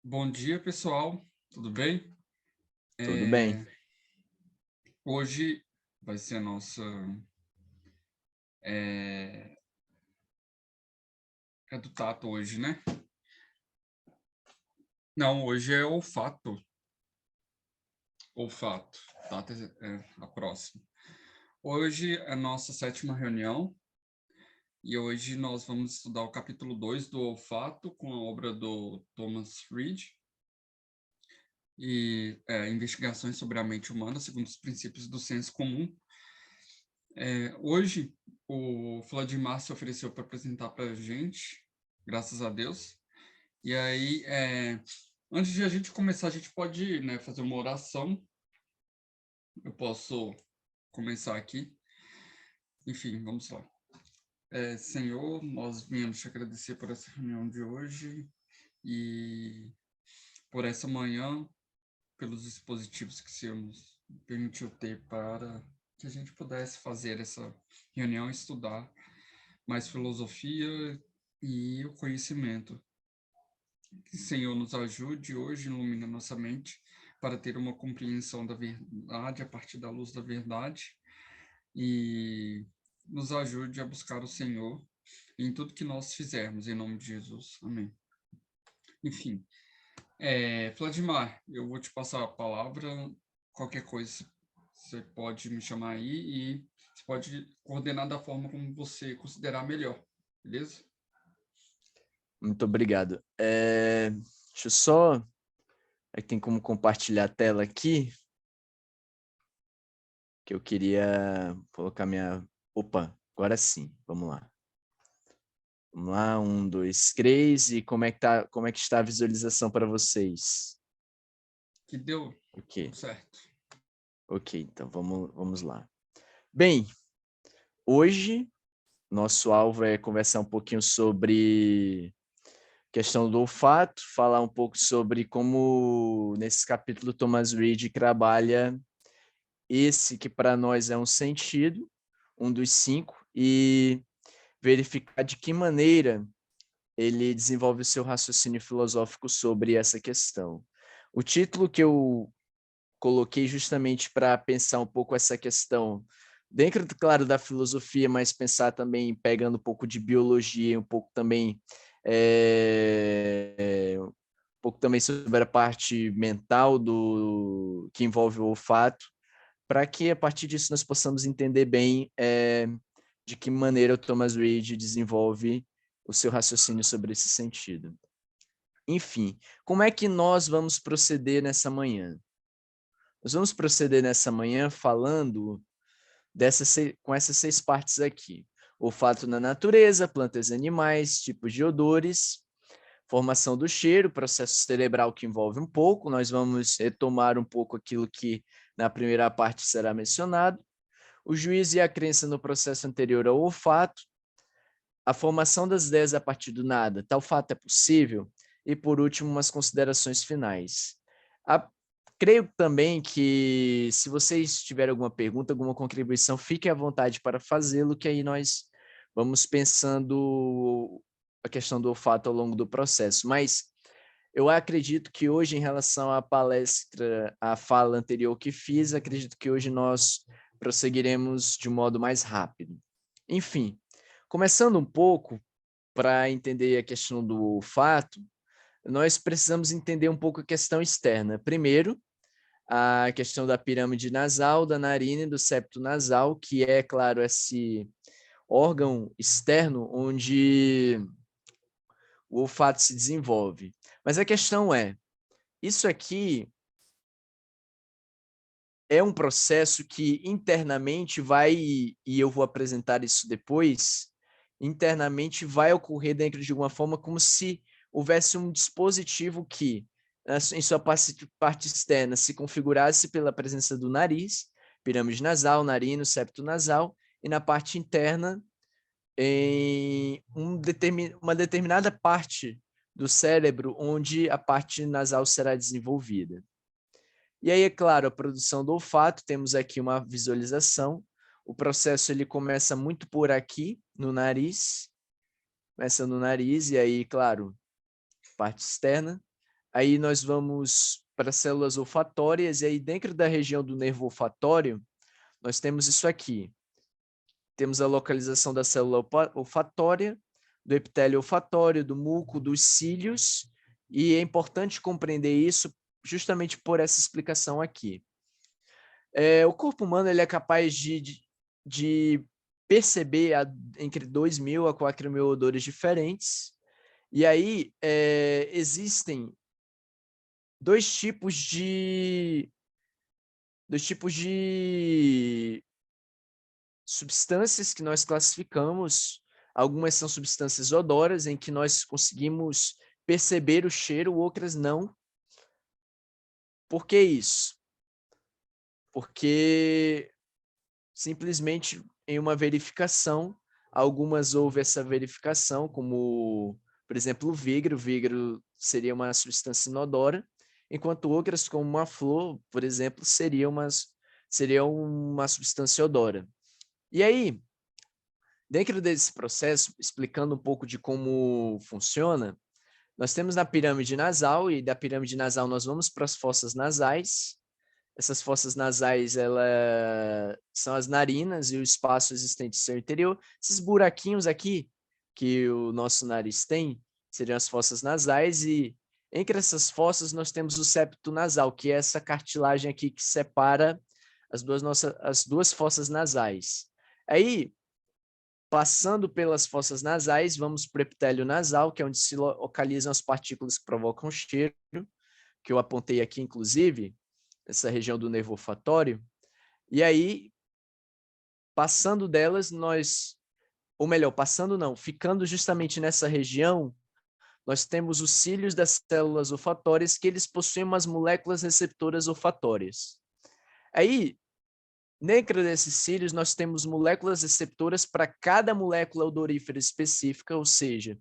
Bom dia, pessoal. Tudo bem? Tudo bem. Hoje vai ser a nossa. É, é do tato hoje, né? Não, hoje é olfato. Olfato. Tato é a próxima. Hoje é a nossa sétima reunião e hoje nós vamos estudar o capítulo 2 do olfato com a obra do Thomas Reid e investigações sobre a mente humana segundo os princípios do senso comum. Hoje, o Vladimir se ofereceu para apresentar para a gente, graças a Deus. E aí, antes de a gente começar, a gente pode, né, fazer uma oração. Eu posso começar aqui. Enfim, vamos lá. Senhor, nós viemos te agradecer por essa reunião de hoje e por essa manhã, pelos dispositivos que o Senhor nos permitiu ter para que a gente pudesse fazer essa reunião e estudar mais filosofia e o conhecimento. Que o Senhor nos ajude hoje, ilumine a nossa mente para ter uma compreensão da verdade a partir da luz da verdade e nos ajude a buscar o Senhor em tudo que nós fizermos, em nome de Jesus. Amém. Enfim, Vladimir, eu vou te passar a palavra. Qualquer coisa, você pode me chamar aí e você pode coordenar da forma como você considerar melhor, beleza? Muito obrigado. Deixa eu só... tem como compartilhar a tela aqui, que eu queria colocar minha... Opa, agora sim, vamos lá. Vamos lá, 1, 2, 3, e como é que está a visualização para vocês? Que deu Ok, certo. ok, então vamos lá. Bem, hoje nosso alvo é conversar um pouquinho sobre questão do olfato, falar um pouco sobre como, nesse capítulo, Thomas Reid trabalha esse que para nós é um sentido, um dos 5, e verificar de que maneira ele desenvolve o seu raciocínio filosófico sobre essa questão. O título que eu coloquei justamente para pensar um pouco essa questão, dentro, claro, da filosofia, mas pensar também pegando um pouco de biologia, um pouco também um pouco também sobre a parte mental que envolve o olfato, para que a partir disso nós possamos entender bem de que maneira o Thomas Reid desenvolve o seu raciocínio sobre esse sentido. Enfim, como é que nós vamos proceder nessa manhã? Nós vamos proceder nessa manhã falando com essas 6 partes aqui. Olfato na natureza, plantas e animais, tipos de odores, formação do cheiro, processo cerebral que envolve um pouco. Nós vamos retomar um pouco aquilo que na primeira parte será mencionado. O juízo e a crença no processo anterior ao olfato. A formação das ideias a partir do nada. Tal fato é possível? E, por último, umas considerações finais. Creio também que, se vocês tiverem alguma pergunta, alguma contribuição, fiquem à vontade para fazê-lo, que aí nós vamos pensando a questão do olfato ao longo do processo. Mas eu acredito que hoje, em relação à palestra, à fala anterior que fiz, acredito que hoje nós prosseguiremos de um modo mais rápido. Enfim, começando um pouco, para entender a questão do olfato, nós precisamos entender um pouco a questão externa. Primeiro, a questão da pirâmide nasal, da narina e do septo nasal, que é, claro, esse órgão externo onde o olfato se desenvolve. Mas a questão é, isso aqui é um processo que internamente vai, e eu vou apresentar isso depois, internamente vai ocorrer dentro de uma forma como se houvesse um dispositivo que, em sua parte externa, se configurasse pela presença do nariz, pirâmide nasal, narino, septo nasal, e na parte interna, em uma determinada parte do cérebro onde a parte nasal será desenvolvida. E aí, é claro, a produção do olfato, temos aqui uma visualização. O processo ele começa muito por aqui, no nariz, começa no nariz, e aí, claro, parte externa. Aí nós vamos para as células olfatórias, e aí dentro da região do nervo olfatório, nós temos isso aqui. Temos a localização da célula olfatória, do epitélio olfatório, do muco, dos cílios, e é importante compreender isso justamente por essa explicação aqui. O corpo humano ele é capaz de perceber entre 2.000 a 4.000 odores diferentes, e aí existem dois tipos de substâncias que nós classificamos. Algumas são substâncias odoras, em que nós conseguimos perceber o cheiro, outras não. Por que isso? Porque simplesmente em uma verificação, algumas houve essa verificação, como, por exemplo, o vigro. O vigro seria uma substância inodora, enquanto outras, como uma flor, por exemplo, seria uma substância odora. E aí, dentro desse processo, explicando um pouco de como funciona, nós temos na pirâmide nasal, e da pirâmide nasal nós vamos para as fossas nasais. Essas fossas nasais, são as narinas e o espaço existente no seu interior. Esses buraquinhos aqui que o nosso nariz tem seriam as fossas nasais, e entre essas fossas nós temos o septo nasal, que é essa cartilagem aqui que separa as duas fossas nasais. Aí, passando pelas fossas nasais, vamos para o epitélio nasal, que é onde se localizam as partículas que provocam cheiro, que eu apontei aqui, inclusive, essa região do nervo olfatório. E aí, passando delas, ficando justamente nessa região, nós temos os cílios das células olfatórias, que eles possuem umas moléculas receptoras olfatórias. Aí, dentro desses cílios, nós temos moléculas receptoras para cada molécula odorífera específica, ou seja,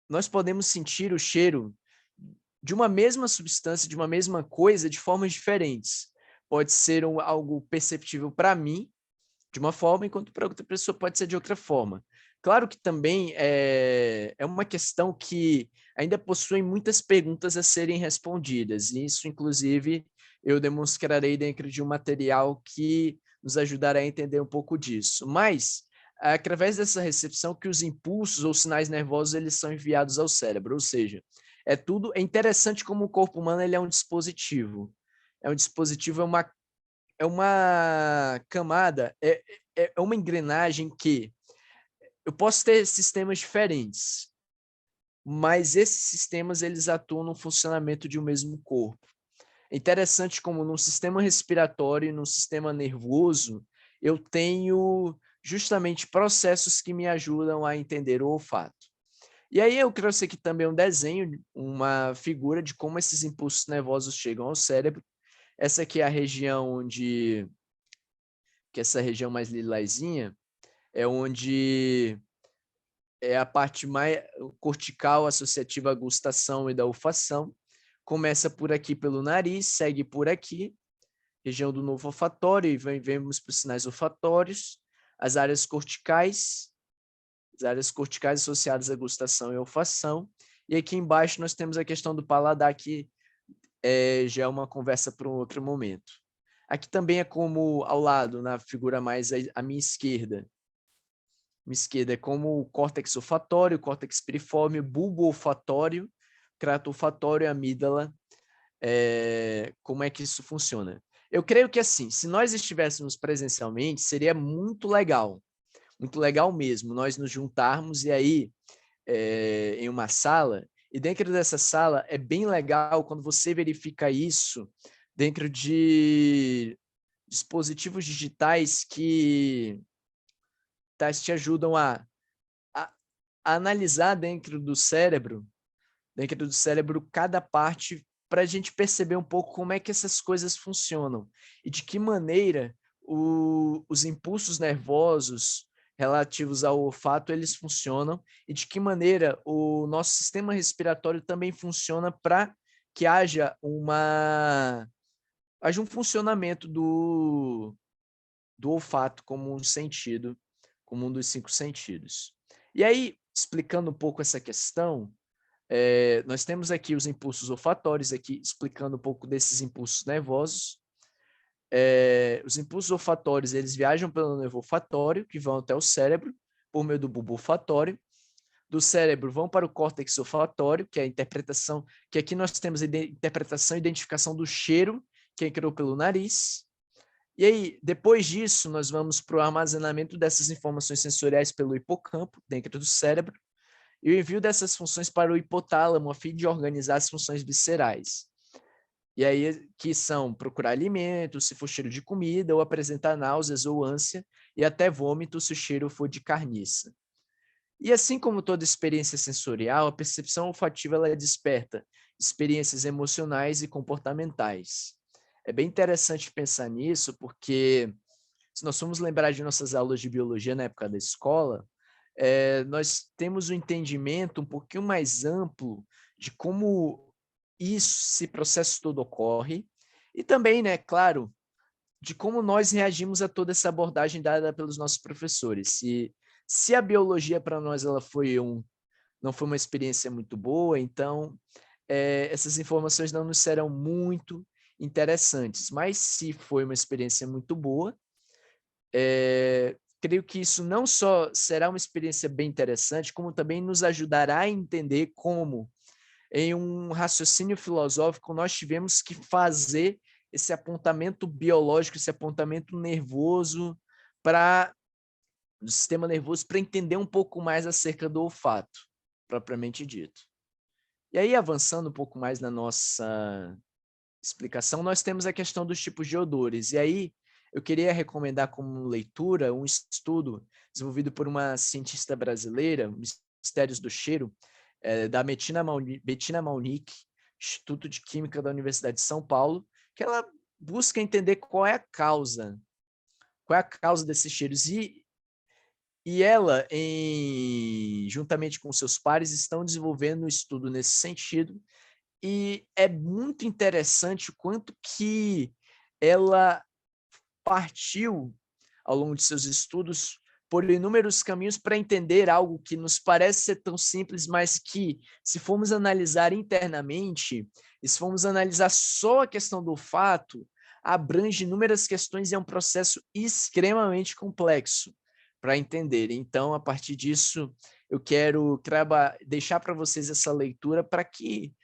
nós podemos sentir o cheiro de uma mesma substância, de uma mesma coisa, de formas diferentes. Pode ser algo perceptível para mim, de uma forma, enquanto para outra pessoa pode ser de outra forma. Claro que também é uma questão que ainda possui muitas perguntas a serem respondidas, e isso, inclusive, eu demonstrarei dentro de um material que nos ajudará a entender um pouco disso. Mas, é através dessa recepção que os impulsos ou sinais nervosos eles são enviados ao cérebro, ou seja, é interessante como o corpo humano ele é um dispositivo. É uma camada, é uma engrenagem que eu posso ter sistemas diferentes, mas esses sistemas eles atuam no funcionamento de um mesmo corpo. É interessante como num sistema respiratório e num sistema nervoso, eu tenho justamente processos que me ajudam a entender o olfato. E aí eu trouxe aqui também um desenho, uma figura de como esses impulsos nervosos chegam ao cérebro. Essa aqui é a região essa região mais lilazinha, é onde é a parte mais cortical associativa à gustação e da olfação. Começa por aqui pelo nariz, segue por aqui, região do novo olfatório, e vemos para os sinais olfatórios, as áreas corticais associadas à gustação e olfação. E aqui embaixo nós temos a questão do paladar, que já é uma conversa para um outro momento. Aqui também é como ao lado, na figura mais à minha esquerda, é como o córtex olfatório, córtex piriforme, bulbo olfatório, trato olfatório, amígdala. Como é que isso funciona? Eu creio que assim, se nós estivéssemos presencialmente, seria muito legal mesmo, nós nos juntarmos e aí em uma sala, e dentro dessa sala é bem legal quando você verifica isso dentro de dispositivos digitais que te ajudam a analisar dentro do cérebro cada parte, para a gente perceber um pouco como é que essas coisas funcionam e de que maneira os impulsos nervosos relativos ao olfato eles funcionam, e de que maneira o nosso sistema respiratório também funciona para que haja um funcionamento do olfato como um sentido, como um dos 5 sentidos. E aí, explicando um pouco essa questão, Nós temos aqui os impulsos olfatórios, aqui explicando um pouco desses impulsos nervosos. Os impulsos olfatórios, eles viajam pelo nervo olfatório, que vão até o cérebro, por meio do bulbo olfatório. Do cérebro vão para o córtex olfatório, que é a interpretação, que aqui nós temos a interpretação e identificação do cheiro, que entrou pelo nariz. E aí, depois disso, nós vamos para o armazenamento dessas informações sensoriais pelo hipocampo, dentro do cérebro, e o envio dessas funções para o hipotálamo, a fim de organizar as funções viscerais. E aí, que são procurar alimento, se for cheiro de comida, ou apresentar náuseas ou ânsia, e até vômito, se o cheiro for de carniça. E assim como toda experiência sensorial, a percepção olfativa ela desperta experiências emocionais e comportamentais. É bem interessante pensar nisso, porque se nós formos lembrar de nossas aulas de biologia na época da escola, nós temos um entendimento um pouquinho mais amplo de como esse processo todo ocorre, e também, né, claro, de como nós reagimos a toda essa abordagem dada pelos nossos professores. Se a biologia para nós ela não foi uma experiência muito boa, então essas informações não nos serão muito interessantes. Mas se foi uma experiência muito boa, creio que isso não só será uma experiência bem interessante, como também nos ajudará a entender como, em um raciocínio filosófico, nós tivemos que fazer esse apontamento biológico, esse apontamento nervoso do sistema nervoso para entender um pouco mais acerca do olfato, propriamente dito. E aí, avançando um pouco mais na nossa explicação, nós temos a questão dos tipos de odores. E aí, eu queria recomendar como leitura um estudo desenvolvido por uma cientista brasileira, Mistérios do Cheiro, da Bettina Malnick, Instituto de Química da Universidade de São Paulo, que ela busca entender qual é a causa desses cheiros. E ela, juntamente com seus pares, estão desenvolvendo um estudo nesse sentido, e é muito interessante o quanto que ela partiu, ao longo de seus estudos, por inúmeros caminhos para entender algo que nos parece ser tão simples, mas que, se formos analisar internamente, e se formos analisar só a questão do olfato, abrange inúmeras questões e é um processo extremamente complexo para entender. Então, a partir disso, eu quero deixar para vocês essa leitura para que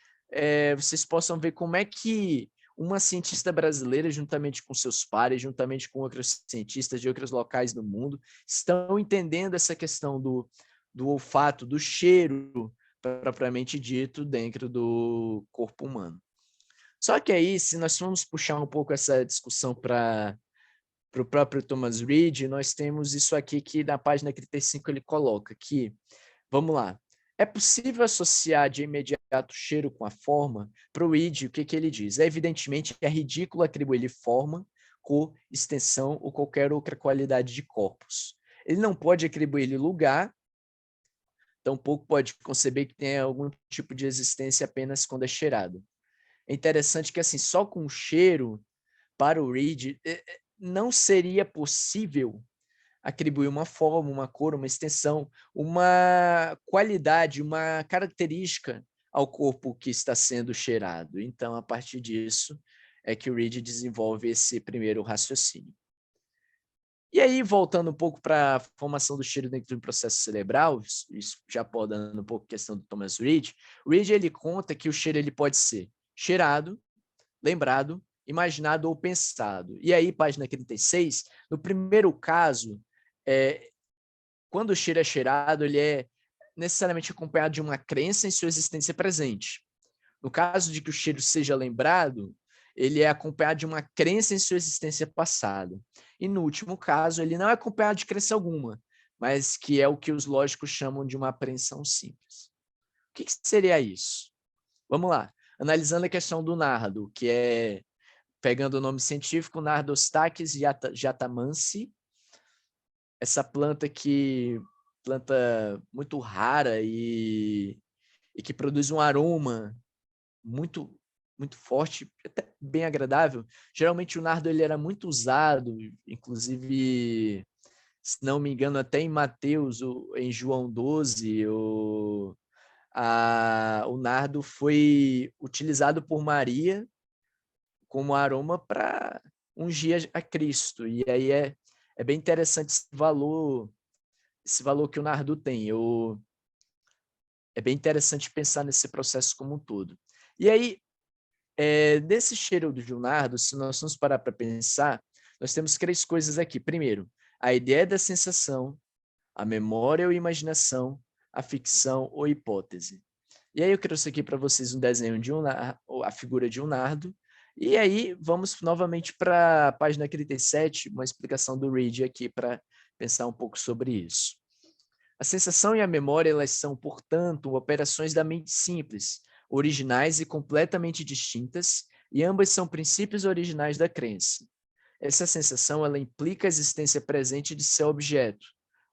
vocês possam ver como é que uma cientista brasileira, juntamente com seus pares, juntamente com outros cientistas de outros locais do mundo, estão entendendo essa questão do olfato, do cheiro, propriamente dito, dentro do corpo humano. Só que aí, se nós formos puxar um pouco essa discussão para o próprio Thomas Reid, nós temos isso aqui que na página 35 ele coloca, que, vamos lá, é possível associar de imediato o cheiro com a forma? Para o Reid, o que ele diz? Evidentemente, é ridículo atribuir-lhe forma, cor, extensão ou qualquer outra qualidade de corpos. Ele não pode atribuir-lhe lugar, tampouco pode conceber que tenha algum tipo de existência apenas quando é cheirado. É interessante que, assim, só com o cheiro, para o Reid, não seria possível atribuir uma forma, uma cor, uma extensão, uma qualidade, uma característica ao corpo que está sendo cheirado. Então, a partir disso, é que o Reid desenvolve esse primeiro raciocínio. E aí, voltando um pouco para a formação do cheiro dentro do processo cerebral, isso já podando um pouco a questão do Thomas Reid, o Reid ele conta que o cheiro ele pode ser cheirado, lembrado, imaginado ou pensado. E aí, página 36, no primeiro caso, quando o cheiro é cheirado, ele é necessariamente acompanhado de uma crença em sua existência presente. No caso de que o cheiro seja lembrado, ele é acompanhado de uma crença em sua existência passada. E no último caso, ele não é acompanhado de crença alguma, mas que é o que os lógicos chamam de uma apreensão simples. O que seria isso? Vamos lá. Analisando a questão do nardo, que é, pegando o nome científico, Nardostachys jatamansi, essa planta muito rara e que produz um aroma muito muito forte, até bem agradável. Geralmente o nardo ele era muito usado, inclusive, se não me engano, até em Mateus, em João 12, o nardo foi utilizado por Maria como aroma para ungir a Cristo. E aí é bem interessante esse valor que o nardo tem. É bem interessante pensar nesse processo como um todo. E aí, desse cheiro do nardo, se nós vamos parar para pensar, nós temos 3 coisas aqui. Primeiro, a ideia da sensação, a memória ou imaginação, a ficção ou hipótese. E aí eu trouxe aqui para vocês um desenho de a figura de um nardo, e aí vamos novamente para a página 37, uma explicação do Reed aqui para pensar um pouco sobre isso. A sensação e a memória, elas são, portanto, operações da mente simples, originais e completamente distintas, e ambas são princípios originais da crença. Essa sensação, ela implica a existência presente de seu objeto,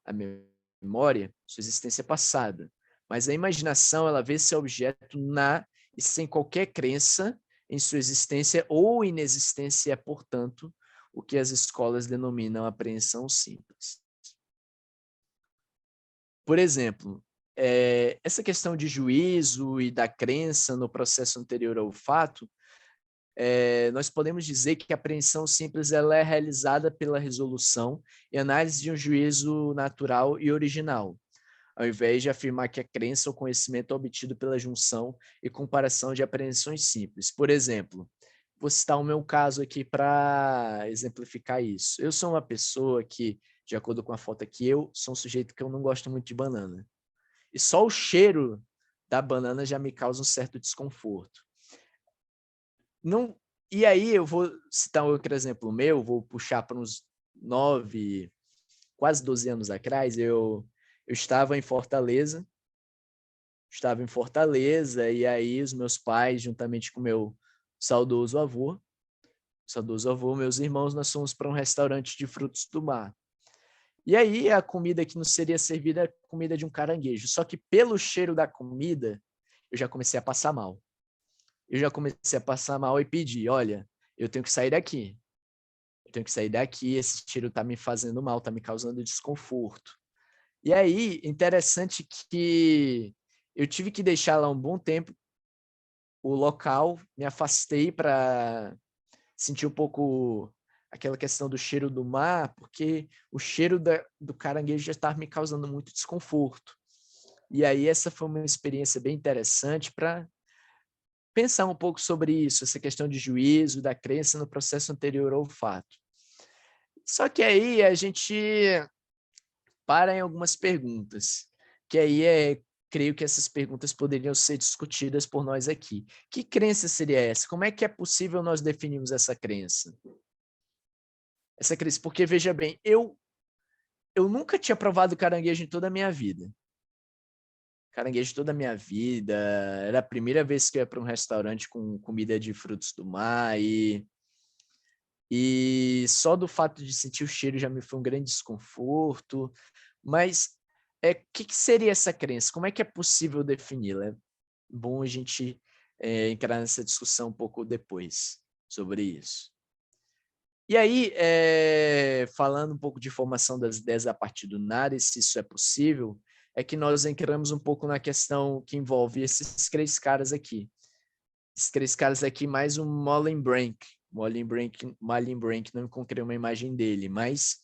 a memória, sua existência passada, mas a imaginação, ela vê seu objeto na e sem qualquer crença em sua existência ou inexistência, portanto, o que as escolas denominam apreensão simples. Por exemplo, essa questão de juízo e da crença no processo anterior ao fato, nós podemos dizer que a apreensão simples ela é realizada pela resolução e análise de um juízo natural e original, ao invés de afirmar que a crença ou conhecimento é obtido pela junção e comparação de apreensões simples. Por exemplo, vou citar o meu caso aqui para exemplificar isso. Eu sou uma pessoa que, de acordo com a foto aqui, eu sou um sujeito que eu não gosto muito de banana. E só o cheiro da banana já me causa um certo desconforto. Não, e aí eu vou citar um outro exemplo meu, vou puxar para uns 9, quase 12 anos atrás, eu estava em Fortaleza, e aí os meus pais, juntamente com meu saudoso avô, meus irmãos, nós fomos para um restaurante de frutos do mar. E aí a comida que nos seria servida é a comida de um caranguejo. Só que pelo cheiro da comida, eu já comecei a passar mal. E pedi, olha, eu tenho que sair daqui. Esse cheiro está me fazendo mal, está me causando desconforto. E aí, interessante que eu tive que deixar lá um bom tempo o local, me afastei para sentir um pouco aquela questão do cheiro do mar, porque o cheiro do caranguejo já estava me causando muito desconforto. E aí essa foi uma experiência bem interessante para pensar um pouco sobre isso, essa questão de juízo, da crença no processo anterior ao fato. Só que aí a gente para em algumas perguntas, que aí creio que essas perguntas poderiam ser discutidas por nós aqui. Que crença seria essa? Como é que é possível nós definirmos essa crença? Porque veja bem, eu nunca tinha provado caranguejo em toda a minha vida. Era a primeira vez que eu ia para um restaurante com comida de frutos do mar e só do fato de sentir o cheiro já me foi um grande desconforto. Mas que seria essa crença? Como é que é possível defini-la? É bom a gente entrar nessa discussão um pouco depois sobre isso. E aí, falando um pouco de formação das ideias a partir do nada, e se isso é possível, é que nós entramos um pouco na questão que envolve esses 3 caras aqui. Esses 3 caras aqui, mais um Mallenbrink, não encontrei uma imagem dele, mas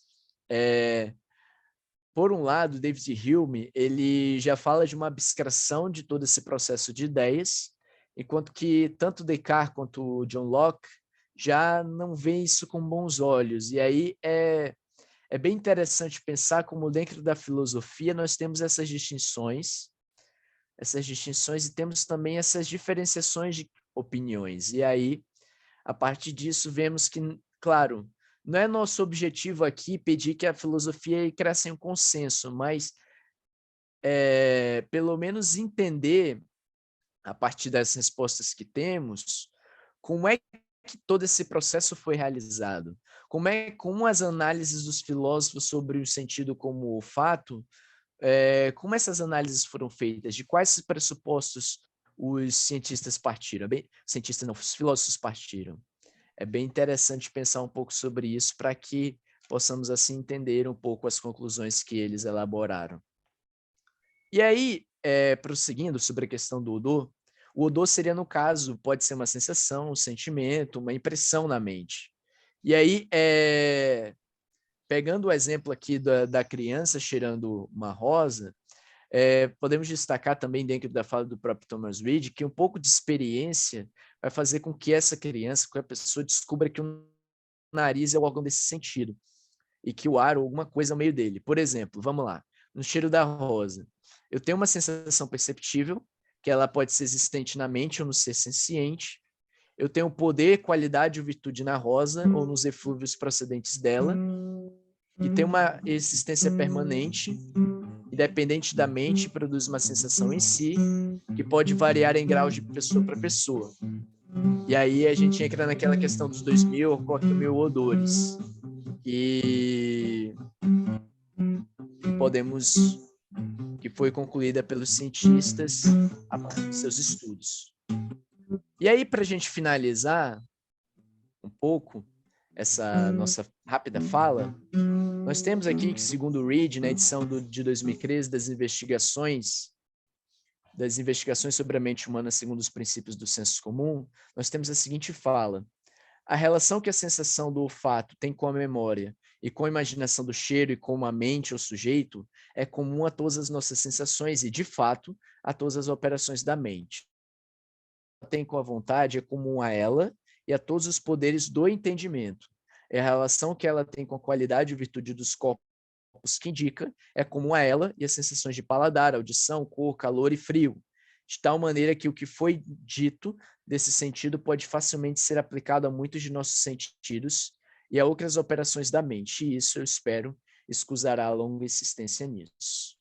por um lado, David Hume, ele já fala de uma abstração de todo esse processo de ideias, enquanto que tanto Descartes quanto John Locke já não veem isso com bons olhos. E aí é bem interessante pensar como dentro da filosofia nós temos essas distinções e temos também essas diferenciações de opiniões. E aí, a partir disso, vemos que, claro, não é nosso objetivo aqui pedir que a filosofia cresça em um consenso, mas pelo menos entender, a partir das respostas que temos, como é que todo esse processo foi realizado, como as análises dos filósofos sobre o sentido como o fato, como essas análises foram feitas, de quais pressupostos os cientistas partiram, os filósofos partiram. É bem interessante pensar um pouco sobre isso para que possamos assim entender um pouco as conclusões que eles elaboraram. E aí, prosseguindo sobre a questão do odor, o odor seria, no caso, pode ser uma sensação, um sentimento, uma impressão na mente. E aí, pegando o exemplo aqui da criança cheirando uma rosa, podemos destacar também dentro da fala do próprio Thomas Reid que um pouco de experiência vai fazer com que essa criança, com a pessoa, descubra que o nariz é o órgão desse sentido e que o ar ou alguma coisa ao meio dele. Por exemplo, vamos lá, no cheiro da rosa, eu tenho uma sensação perceptível, que ela pode ser existente na mente ou no ser senciente. Eu tenho poder, qualidade ou virtude na rosa ou nos eflúvios procedentes dela, e tem uma existência permanente, independente da mente, produz uma sensação em si, que pode variar em graus de pessoa para pessoa. E aí a gente entra naquela questão dos 2000 ou 4000 odores, que que foi concluída pelos cientistas a partir de seus estudos. E aí, para a gente finalizar um pouco essa nossa rápida fala, nós temos aqui que, segundo o Reid, na edição de 2013 das investigações sobre a mente humana segundo os princípios do senso comum, nós temos a seguinte fala: a relação que a sensação do olfato tem com a memória e com a imaginação do cheiro e com a mente ou sujeito é comum a todas as nossas sensações e, de fato, a todas as operações da mente. Tem com a vontade é comum a ela e a todos os poderes do entendimento. É a relação que ela tem com a qualidade e virtude dos corpos que indica é comum a ela e as sensações de paladar, audição, cor, calor e frio, de tal maneira que o que foi dito desse sentido pode facilmente ser aplicado a muitos de nossos sentidos e a outras operações da mente, e isso, eu espero, escusará a longa insistência nisso.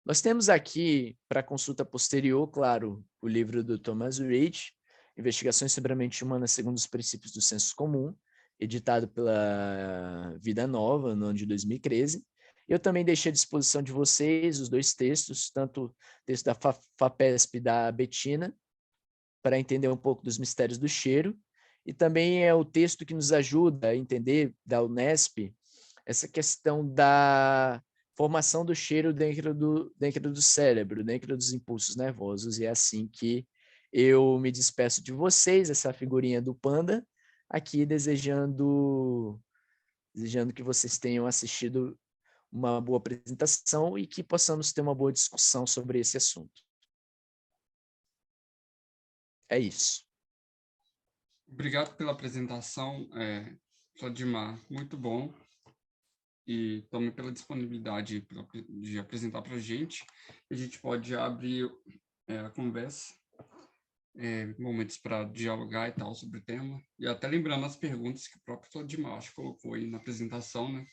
Nós temos aqui, para consulta posterior, claro, o livro do Thomas Reid, Investigações sobre a Mente Humana segundo os Princípios do Senso Comum, editado pela Vida Nova, no ano de 2013. Eu também deixei à disposição de vocês os dois textos, tanto o texto da FAPESP e da Bettina, para entender um pouco dos mistérios do cheiro, e também é o texto que nos ajuda a entender, da Unesp, essa questão da formação do cheiro dentro do cérebro, dentro dos impulsos nervosos, e é assim que eu me despeço de vocês, essa figurinha do panda, aqui desejando que vocês tenham assistido uma boa apresentação e que possamos ter uma boa discussão sobre esse assunto. É isso. Obrigado pela apresentação, Vladimir, muito bom. E também pela disponibilidade de apresentar para a gente. A gente pode abrir a conversa, momentos para dialogar e tal sobre o tema. E até lembrando as perguntas que o próprio Vladimir acho que colocou aí na apresentação, né?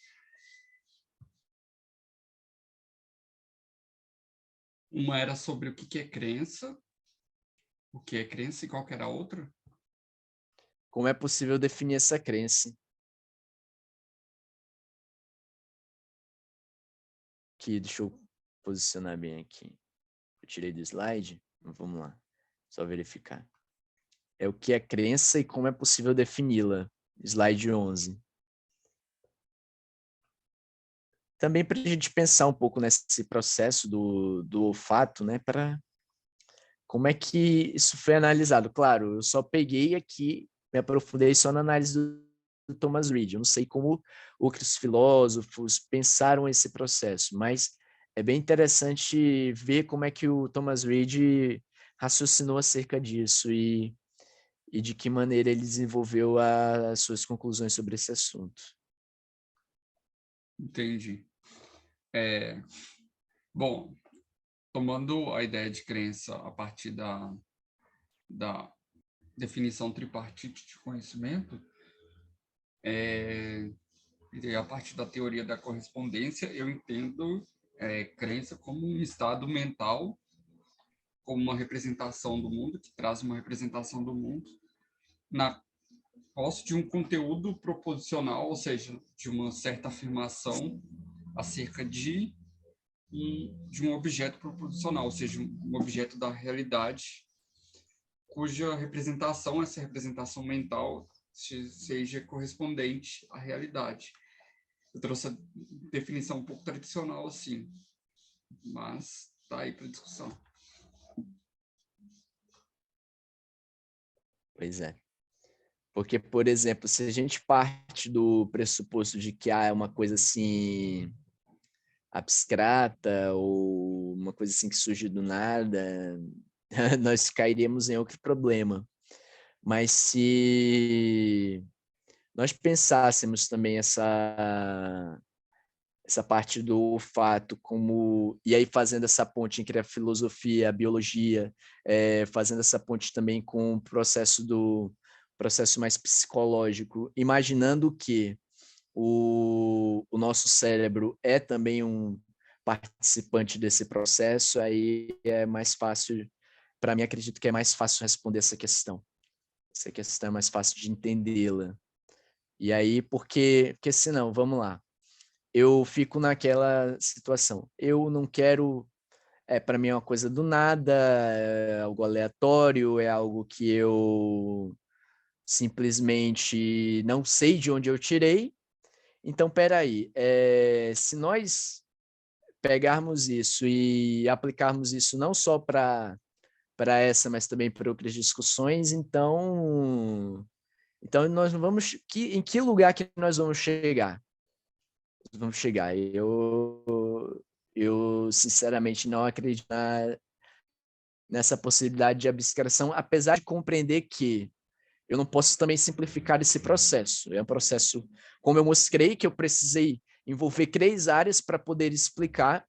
Uma era sobre o que é crença e qual que era a outra? Como é possível definir essa crença? Aqui, deixa eu posicionar bem aqui. Eu tirei do slide, vamos lá, só verificar. É o que é crença e como é possível defini-la. Slide 11. Também para a gente pensar um pouco nesse processo do olfato, né? Para como é que isso foi analisado. Claro, eu só peguei aqui, me aprofundei só na análise do Thomas Reid. Eu não sei como outros filósofos pensaram esse processo, mas é bem interessante ver como é que o Thomas Reid raciocinou acerca disso e de que maneira ele desenvolveu as suas conclusões sobre esse assunto. Entendi. Bom, tomando a ideia de crença a partir da definição tripartite de conhecimento, e a partir da teoria da correspondência, eu entendo crença como um estado mental, como uma representação do mundo, que traz uma representação do mundo, na posse de um conteúdo proposicional, ou seja, de uma certa afirmação acerca de um objeto proposicional, ou seja, um objeto da realidade, cuja representação, essa representação mental, seja correspondente à realidade. Eu trouxe a definição um pouco tradicional assim, mas tá aí para discussão. Pois é. Porque, por exemplo, se a gente parte do pressuposto de que é uma coisa assim abstrata ou uma coisa assim que surge do nada, nós cairíamos em outro problema. Mas se nós pensássemos também essa parte do fato como e aí fazendo essa ponte entre a filosofia, a biologia, fazendo essa ponte também com o processo mais psicológico, imaginando que o nosso cérebro é também um participante desse processo, aí é mais fácil, para mim, acredito que é mais fácil responder essa questão. Essa questão é mais fácil de entendê-la. E aí, porque senão, vamos lá, eu fico naquela situação. Eu não quero, para mim é uma coisa do nada, é algo aleatório, é algo que eu simplesmente não sei de onde eu tirei. Então, peraí, se nós pegarmos isso e aplicarmos isso não só para essa, mas também para outras discussões, então nós não vamos em que lugar que nós vamos chegar? Vamos chegar. Eu sinceramente não acredito nessa possibilidade de abstração, apesar de compreender que eu não posso também simplificar esse processo. É um processo, como eu mostrei, que eu precisei envolver três áreas para poder explicar.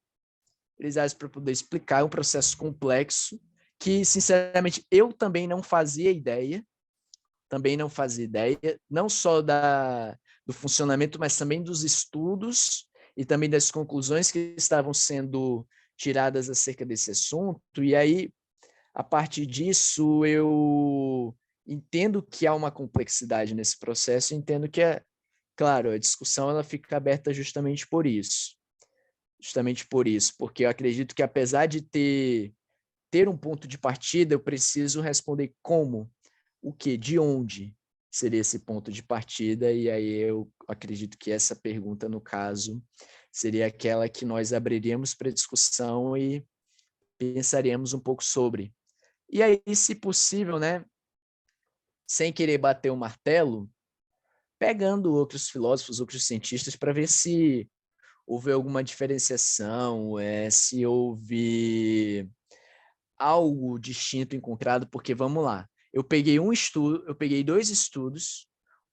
É um processo complexo que, sinceramente, eu também não fazia ideia. Não só do funcionamento, mas também dos estudos e também das conclusões que estavam sendo tiradas acerca desse assunto. E aí, a partir disso, eu entendo que há uma complexidade nesse processo, entendo que, claro, a discussão ela fica aberta justamente por isso. Porque eu acredito que apesar de ter um ponto de partida, eu preciso responder como, o que, de onde seria esse ponto de partida, e aí eu acredito que essa pergunta, no caso, seria aquela que nós abriríamos para discussão e pensaríamos um pouco sobre. E aí, se possível, né, sem querer bater o martelo, pegando outros filósofos, outros cientistas, para ver se houve alguma diferenciação, se houve algo distinto encontrado, porque vamos lá, eu peguei dois estudos,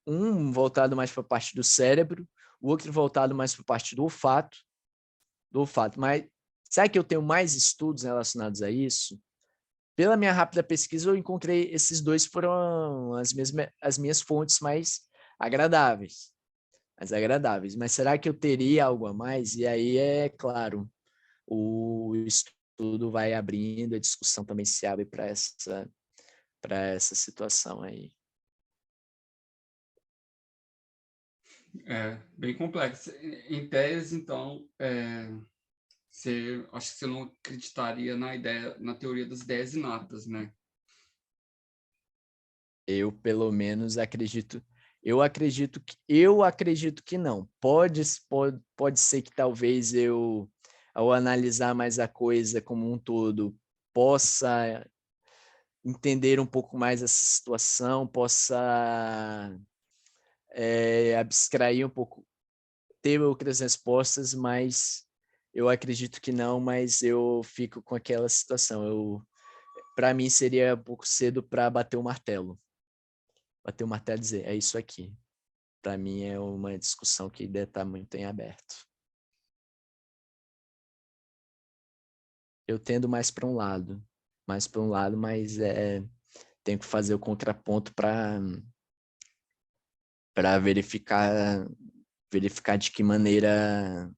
um voltado mais para a parte do cérebro, o outro voltado mais para a parte do olfato. Mas será que eu tenho mais estudos relacionados a isso? Pela minha rápida pesquisa, eu encontrei esses dois foram as minhas fontes agradáveis, mais agradáveis. Mas será que eu teria algo a mais? E aí é claro, o estudo vai abrindo, a discussão também se abre para essa situação aí. É bem complexo. Em tese, então, acho que você não acreditaria na teoria das ideias inatas, né? Eu, pelo menos, eu acredito que não. Pode ser que talvez eu, ao analisar mais a coisa como um todo, possa entender um pouco mais essa situação, possa abstrair um pouco, ter outras respostas, mas eu acredito que não, mas eu fico com aquela situação. Para mim, seria um pouco cedo para bater o martelo. Bater o martelo e dizer, é isso aqui. Para mim, é uma discussão que ainda está muito em aberto. Eu tendo mais para um lado, mas tenho que fazer o contraponto para verificar de que maneira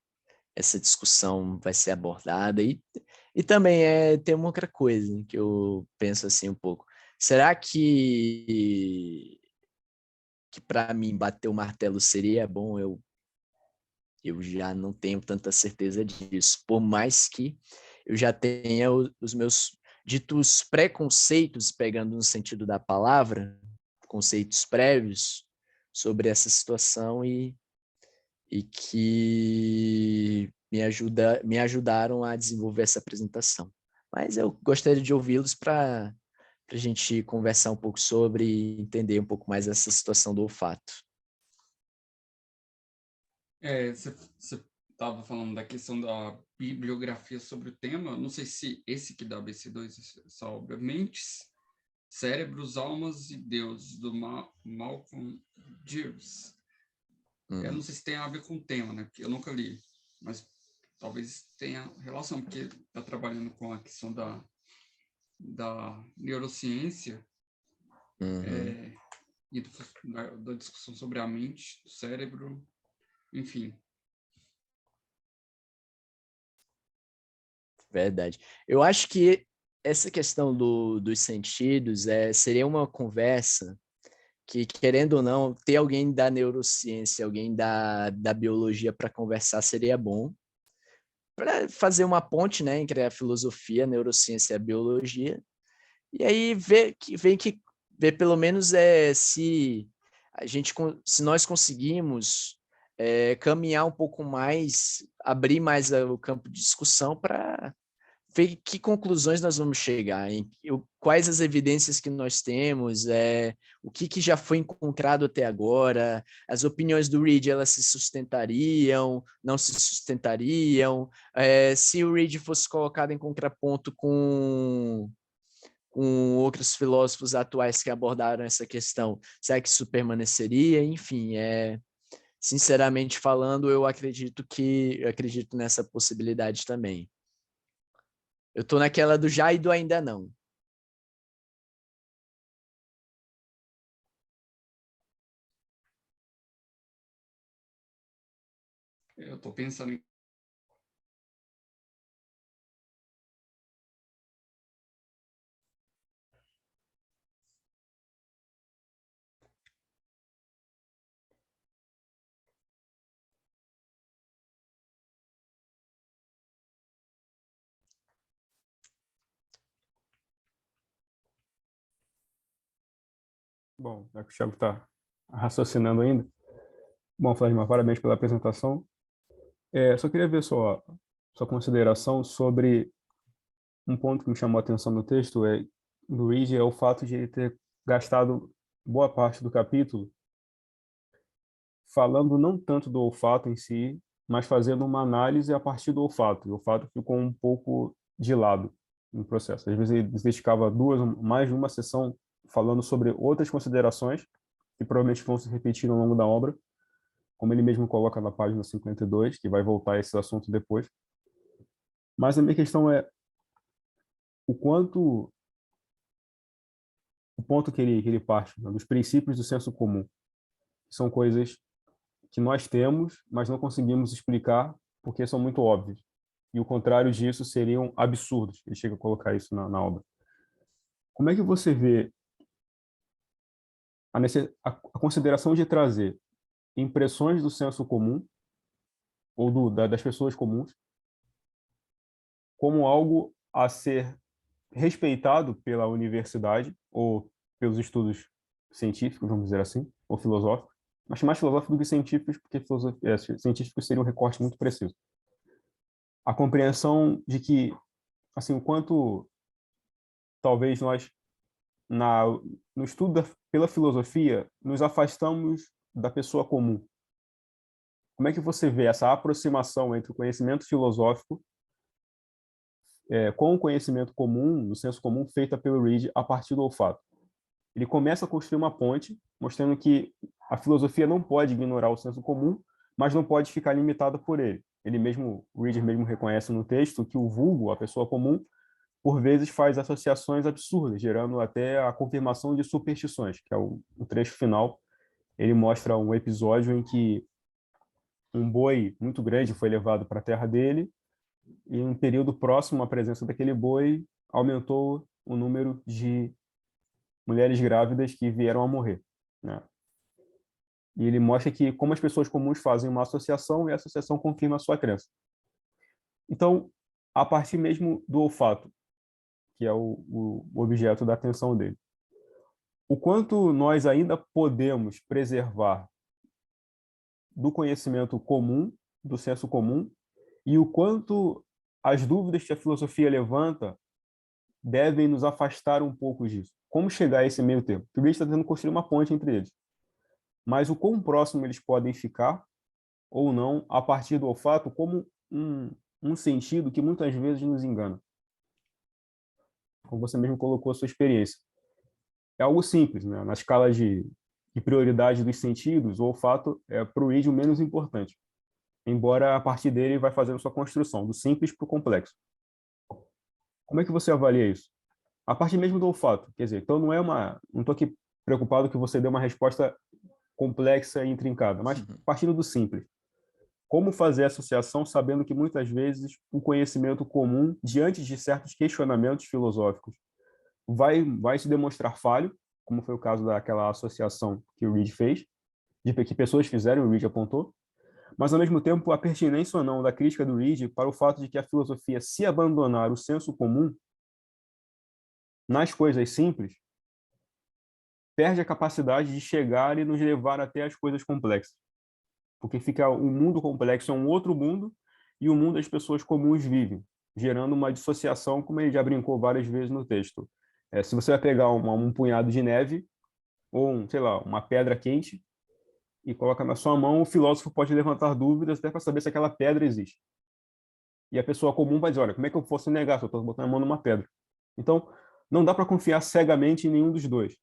essa discussão vai ser abordada e também tem uma outra coisa que eu penso assim um pouco. Será que para mim bater o martelo seria bom? Eu já não tenho tanta certeza disso, por mais que eu já tenha os meus ditos preconceitos, pegando no sentido da palavra, conceitos prévios sobre essa situação e que me ajudaram a desenvolver essa apresentação. Mas eu gostaria de ouvi-los para a gente conversar um pouco sobre e entender um pouco mais essa situação do olfato. Você estava falando da questão da bibliografia sobre o tema. Não sei se esse que dá BC2, essa obra, Mentes, Cérebros, Almas e Deus, do Malcolm Jeeves. Eu não sei se tem a ver com o tema, né? Porque eu nunca li, mas talvez tenha relação, porque está trabalhando com a questão da neurociência e da discussão sobre a mente, o cérebro, enfim. Verdade. Eu acho que essa questão dos sentidos seria uma conversa que, querendo ou não, ter alguém da neurociência, alguém da biologia para conversar seria bom, para fazer uma ponte, né, entre a filosofia, a neurociência e a biologia, e aí ver pelo menos se nós conseguimos caminhar um pouco mais, abrir mais o campo de discussão para ver que conclusões nós vamos chegar, quais as evidências que nós temos, o que já foi encontrado até agora, as opiniões do Reid, elas se sustentariam, não se sustentariam, se o Reid fosse colocado em contraponto com outros filósofos atuais que abordaram essa questão, será que isso permaneceria? Enfim, sinceramente falando, eu acredito nessa possibilidade também. Eu tô naquela do já e do ainda não. Eu estou pensando em... Bom, já que o Thiago está raciocinando ainda. Bom, Fladimar, parabéns pela apresentação. Só queria ver sua consideração sobre um ponto que me chamou a atenção no texto do Reid, é o fato de ele ter gastado boa parte do capítulo falando não tanto do olfato em si, mas fazendo uma análise a partir do olfato. E o olfato ficou um pouco de lado no processo. Às vezes ele dedicava mais de uma sessão falando sobre outras considerações que provavelmente vão se repetir ao longo da obra, como ele mesmo coloca na página 52, que vai voltar a esse assunto depois. Mas a minha questão é o ponto que ele parte, né, dos princípios do senso comum. São coisas que nós temos, mas não conseguimos explicar porque são muito óbvios. E o contrário disso seriam absurdos. Ele chega a colocar isso na obra. Como é que você vê a consideração de trazer impressões do senso comum ou das pessoas comuns como algo a ser respeitado pela universidade ou pelos estudos científicos, vamos dizer assim, ou filosóficos, mas mais filosóficos do que científicos, porque científicos seria um recorte muito preciso. A compreensão de que, assim, o quanto talvez nós, no estudo pela filosofia, nos afastamos da pessoa comum. Como é que você vê essa aproximação entre o conhecimento filosófico com o conhecimento comum, no senso comum, feita pelo Reid a partir do olfato? Ele começa a construir uma ponte, mostrando que a filosofia não pode ignorar o senso comum, mas não pode ficar limitada por ele. O Reid mesmo reconhece no texto que o vulgo, a pessoa comum, por vezes faz associações absurdas, gerando até a confirmação de superstições, que é o trecho final. Ele mostra um episódio em que um boi muito grande foi levado para a terra dele, e em um período próximo à presença daquele boi, aumentou o número de mulheres grávidas que vieram a morrer, né? E ele mostra que como as pessoas comuns fazem uma associação e a associação confirma a sua crença. Então, a partir mesmo do olfato, que é o objeto da atenção dele, o quanto nós ainda podemos preservar do conhecimento comum, do senso comum, e o quanto as dúvidas que a filosofia levanta devem nos afastar um pouco disso. Como chegar a esse meio termo? O Reid está tentando construir uma ponte entre eles. Mas o quão próximo eles podem ficar ou não a partir do olfato como um sentido que muitas vezes nos engana. Como você mesmo colocou a sua experiência. É algo simples, né? Na escala de prioridade dos sentidos, o olfato é para o Reid o menos importante. Embora a partir dele vai fazendo sua construção, do simples para o complexo. Como é que você avalia isso? A partir mesmo do olfato, quer dizer, então não estou aqui preocupado que você dê uma resposta complexa e intrincada, mas partindo do simples. Como fazer a associação sabendo que muitas vezes o conhecimento comum, diante de certos questionamentos filosóficos, vai se demonstrar falho, como foi o caso daquela associação que o Reid fez, que pessoas fizeram, o Reid apontou, mas, ao mesmo tempo, a pertinência ou não da crítica do Reid para o fato de que a filosofia, se abandonar o senso comum nas coisas simples, perde a capacidade de chegar e nos levar até as coisas complexas. Porque fica um mundo complexo, é um outro mundo, e o mundo das pessoas comuns vivem, gerando uma dissociação, como ele já brincou várias vezes no texto. Se você vai pegar um punhado de neve, ou, sei lá, uma pedra quente, e coloca na sua mão, o filósofo pode levantar dúvidas até para saber se aquela pedra existe. E a pessoa comum vai dizer, olha, como é que eu posso negar se eu estou botando a mão numa pedra? Então, não dá para confiar cegamente em nenhum dos dois.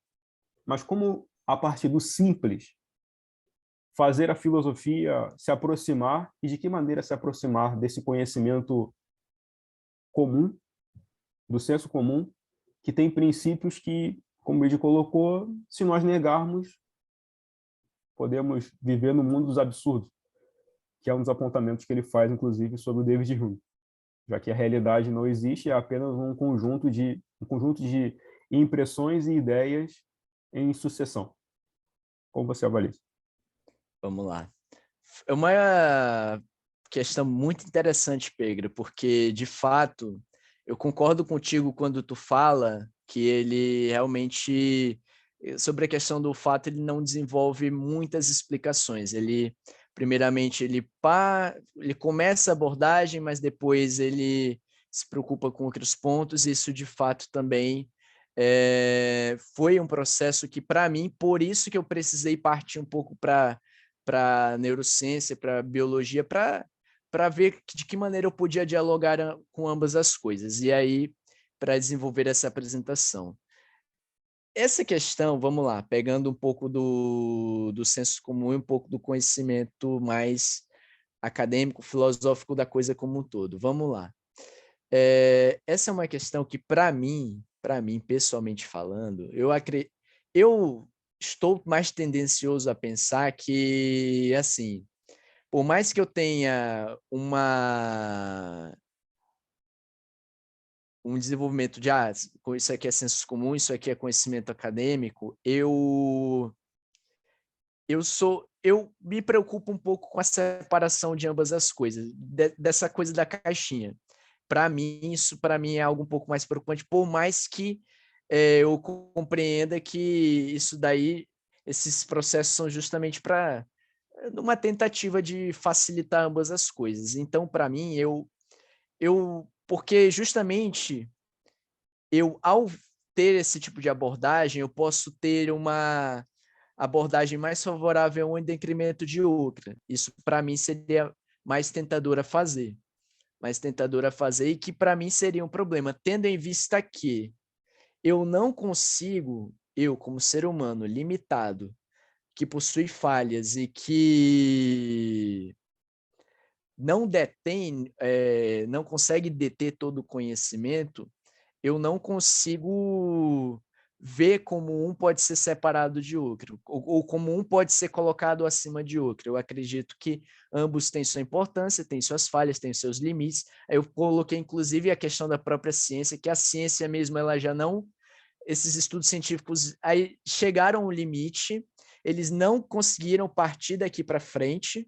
Mas como, a partir do simples, fazer a filosofia se aproximar, e de que maneira se aproximar desse conhecimento comum, do senso comum, que tem princípios que, como ele colocou, se nós negarmos, podemos viver no mundo dos absurdos, que é um dos apontamentos que ele faz, inclusive, sobre o David Hume, já que a realidade não existe, é apenas um conjunto de impressões e ideias em sucessão. Como você avalia isso? Vamos lá. É uma questão muito interessante, Pedro, porque, de fato, eu concordo contigo quando tu fala que ele realmente, sobre a questão do fato, ele não desenvolve muitas explicações. Primeiramente, ele começa a abordagem, mas depois ele se preocupa com outros pontos. Isso, de fato, também foi um processo que, para mim, por isso que eu precisei partir um pouco para neurociência, para biologia, para ver de que maneira eu podia dialogar com ambas as coisas. E aí, para desenvolver essa apresentação. Essa questão, vamos lá, pegando um pouco do senso comum e um pouco do conhecimento mais acadêmico, filosófico da coisa como um todo. Vamos lá. Essa é uma questão que, para mim, pessoalmente falando, eu estou mais tendencioso a pensar que, assim, por mais que eu tenha um desenvolvimento de isso aqui é senso comum, isso aqui é conhecimento acadêmico, eu me preocupo um pouco com a separação de ambas as coisas, dessa coisa da caixinha. Isso para mim é algo um pouco mais preocupante, por mais que eu compreenda que isso daí, esses processos são justamente para uma tentativa de facilitar ambas as coisas. Então, para mim, porque justamente ao ter esse tipo de abordagem, eu posso ter uma abordagem mais favorável a um em detrimento de outra. Isso, para mim, seria mais tentador a fazer. E que, para mim, seria um problema, tendo em vista que eu não consigo, eu, como ser humano limitado, que possui falhas e que não não consegue deter todo o conhecimento, eu não consigo ver como um pode ser separado de outro, ou como um pode ser colocado acima de outro. Eu acredito que ambos têm sua importância, têm suas falhas, têm seus limites. Eu coloquei, inclusive, a questão da própria ciência, que a ciência mesmo, ela já não... Esses estudos científicos aí chegaram ao limite, eles não conseguiram partir daqui para frente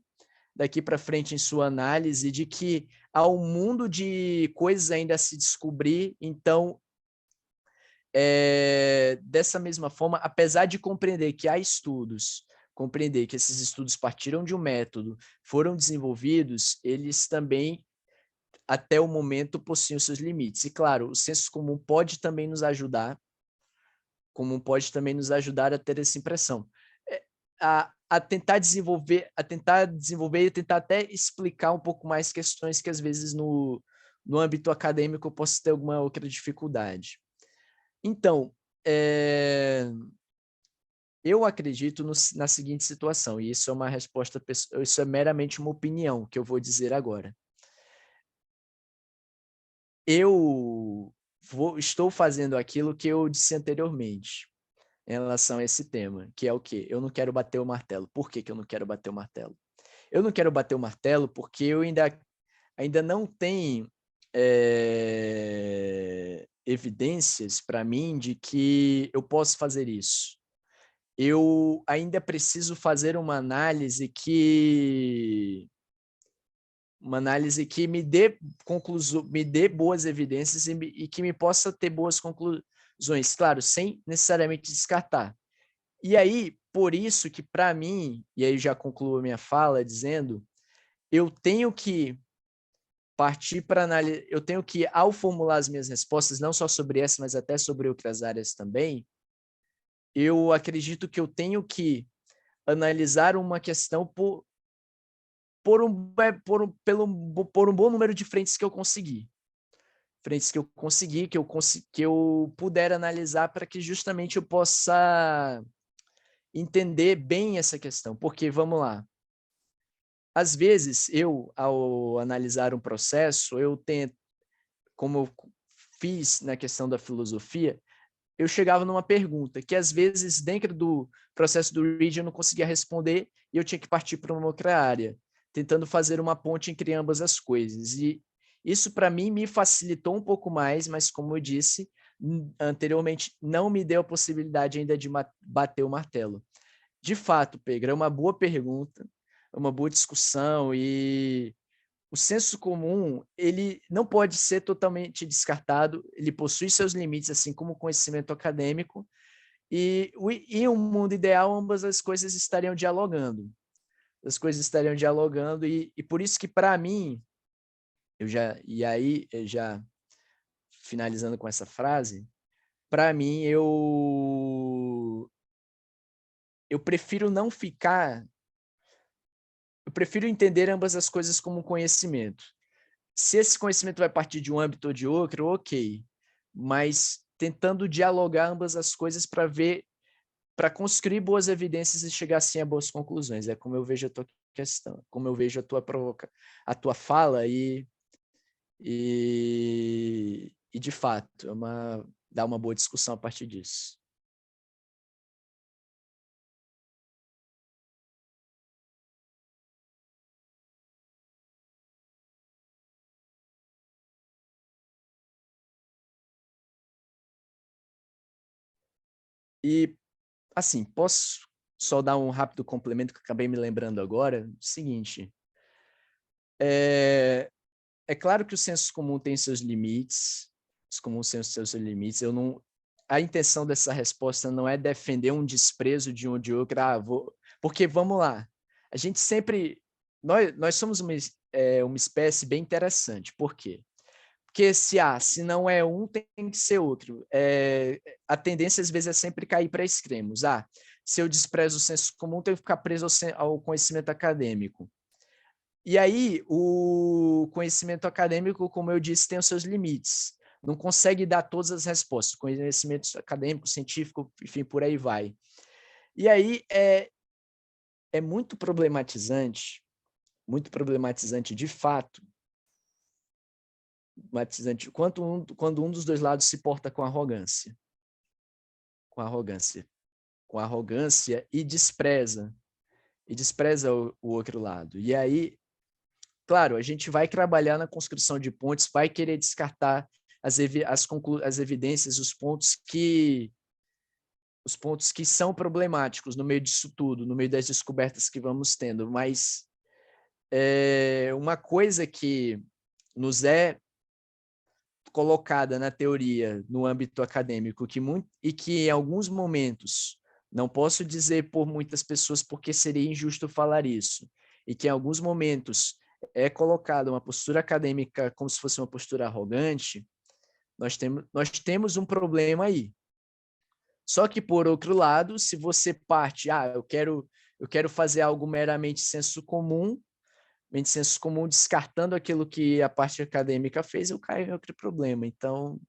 em sua análise, de que há um mundo de coisas ainda a se descobrir. Então, dessa mesma forma, apesar de compreender que há estudos, compreender que esses estudos partiram de um método, foram desenvolvidos, eles também até o momento, possuem os seus limites. E, claro, o senso comum pode também nos ajudar, a ter essa impressão. A tentar desenvolver e tentar até explicar um pouco mais questões que, às vezes, no âmbito acadêmico eu posso ter alguma outra dificuldade. Então, eu acredito na seguinte situação, e isso é uma resposta, isso é meramente uma opinião que eu vou dizer agora. Estou fazendo aquilo que eu disse anteriormente em relação a esse tema, que é o quê? Eu não quero bater o martelo. Por que que eu não quero bater o martelo? Eu não quero bater o martelo porque eu ainda não tenho evidências para mim de que eu posso fazer isso. Eu ainda preciso fazer uma análise que me dê boas evidências e que me possa ter boas conclusões, claro, sem necessariamente descartar. E aí, por isso que, para mim, e aí já concluo a minha fala dizendo, eu tenho que partir para análise, eu tenho que, ao formular as minhas respostas, não só sobre essa, mas até sobre outras áreas também, eu acredito que eu tenho que analisar uma questão por um bom número de frentes que eu conseguir. Frentes que eu conseguir, que eu puder analisar para que justamente eu possa entender bem essa questão. Porque, vamos lá, às vezes, ao analisar um processo, eu tento, como eu fiz na questão da filosofia, eu chegava numa pergunta que, às vezes, dentro do processo do Reed, eu não conseguia responder e eu tinha que partir para uma outra área, tentando fazer uma ponte entre ambas as coisas. E isso, para mim, me facilitou um pouco mais, mas, como eu disse anteriormente, não me deu a possibilidade ainda de bater o martelo. De fato, Pedro, é uma boa pergunta, é uma boa discussão e o senso comum, ele não pode ser totalmente descartado, ele possui seus limites, assim como o conhecimento acadêmico, e em um mundo ideal, ambas as coisas estariam dialogando. E por isso que, para mim, já finalizando com essa frase, para mim, eu prefiro não ficar. Eu prefiro entender ambas as coisas como conhecimento. Se esse conhecimento vai partir de um âmbito ou de outro, ok. Mas tentando dialogar ambas as coisas para construir boas evidências e chegar assim a boas conclusões. É como eu vejo a tua questão, como eu vejo a tua fala e de fato, dá uma boa discussão a partir disso. E, assim, posso só dar um rápido complemento que eu acabei me lembrando agora? Seguinte, é claro que o senso comum tem seus limites, os comuns têm os seus limites. A intenção dessa resposta não é defender um desprezo de um ou de outro, porque, vamos lá, a gente sempre... Nós somos uma espécie bem interessante. Por quê? Porque se não é um, tem que ser outro. A tendência, às vezes, é sempre cair para extremos. Se eu desprezo o senso comum, tenho que ficar preso ao conhecimento acadêmico. E aí, o conhecimento acadêmico, como eu disse, tem os seus limites. Não consegue dar todas as respostas. Conhecimento acadêmico, científico, enfim, por aí vai. E aí, é muito problematizante de fato, quando um dos dois lados se porta com arrogância. Com arrogância e despreza o outro lado. E aí, claro, a gente vai trabalhar na construção de pontes, vai querer descartar as evidências, os pontos que são problemáticos no meio disso tudo, no meio das descobertas que vamos tendo. Mas uma coisa que nos é colocada na teoria, no âmbito acadêmico, e que em alguns momentos, não posso dizer por muitas pessoas porque seria injusto falar isso, e que em alguns momentos é colocada uma postura acadêmica como se fosse uma postura arrogante, nós temos um problema aí. Só que, por outro lado, se você parte, eu quero fazer algo meramente senso comum descartando aquilo que a parte acadêmica fez, eu caio em outro problema. Então,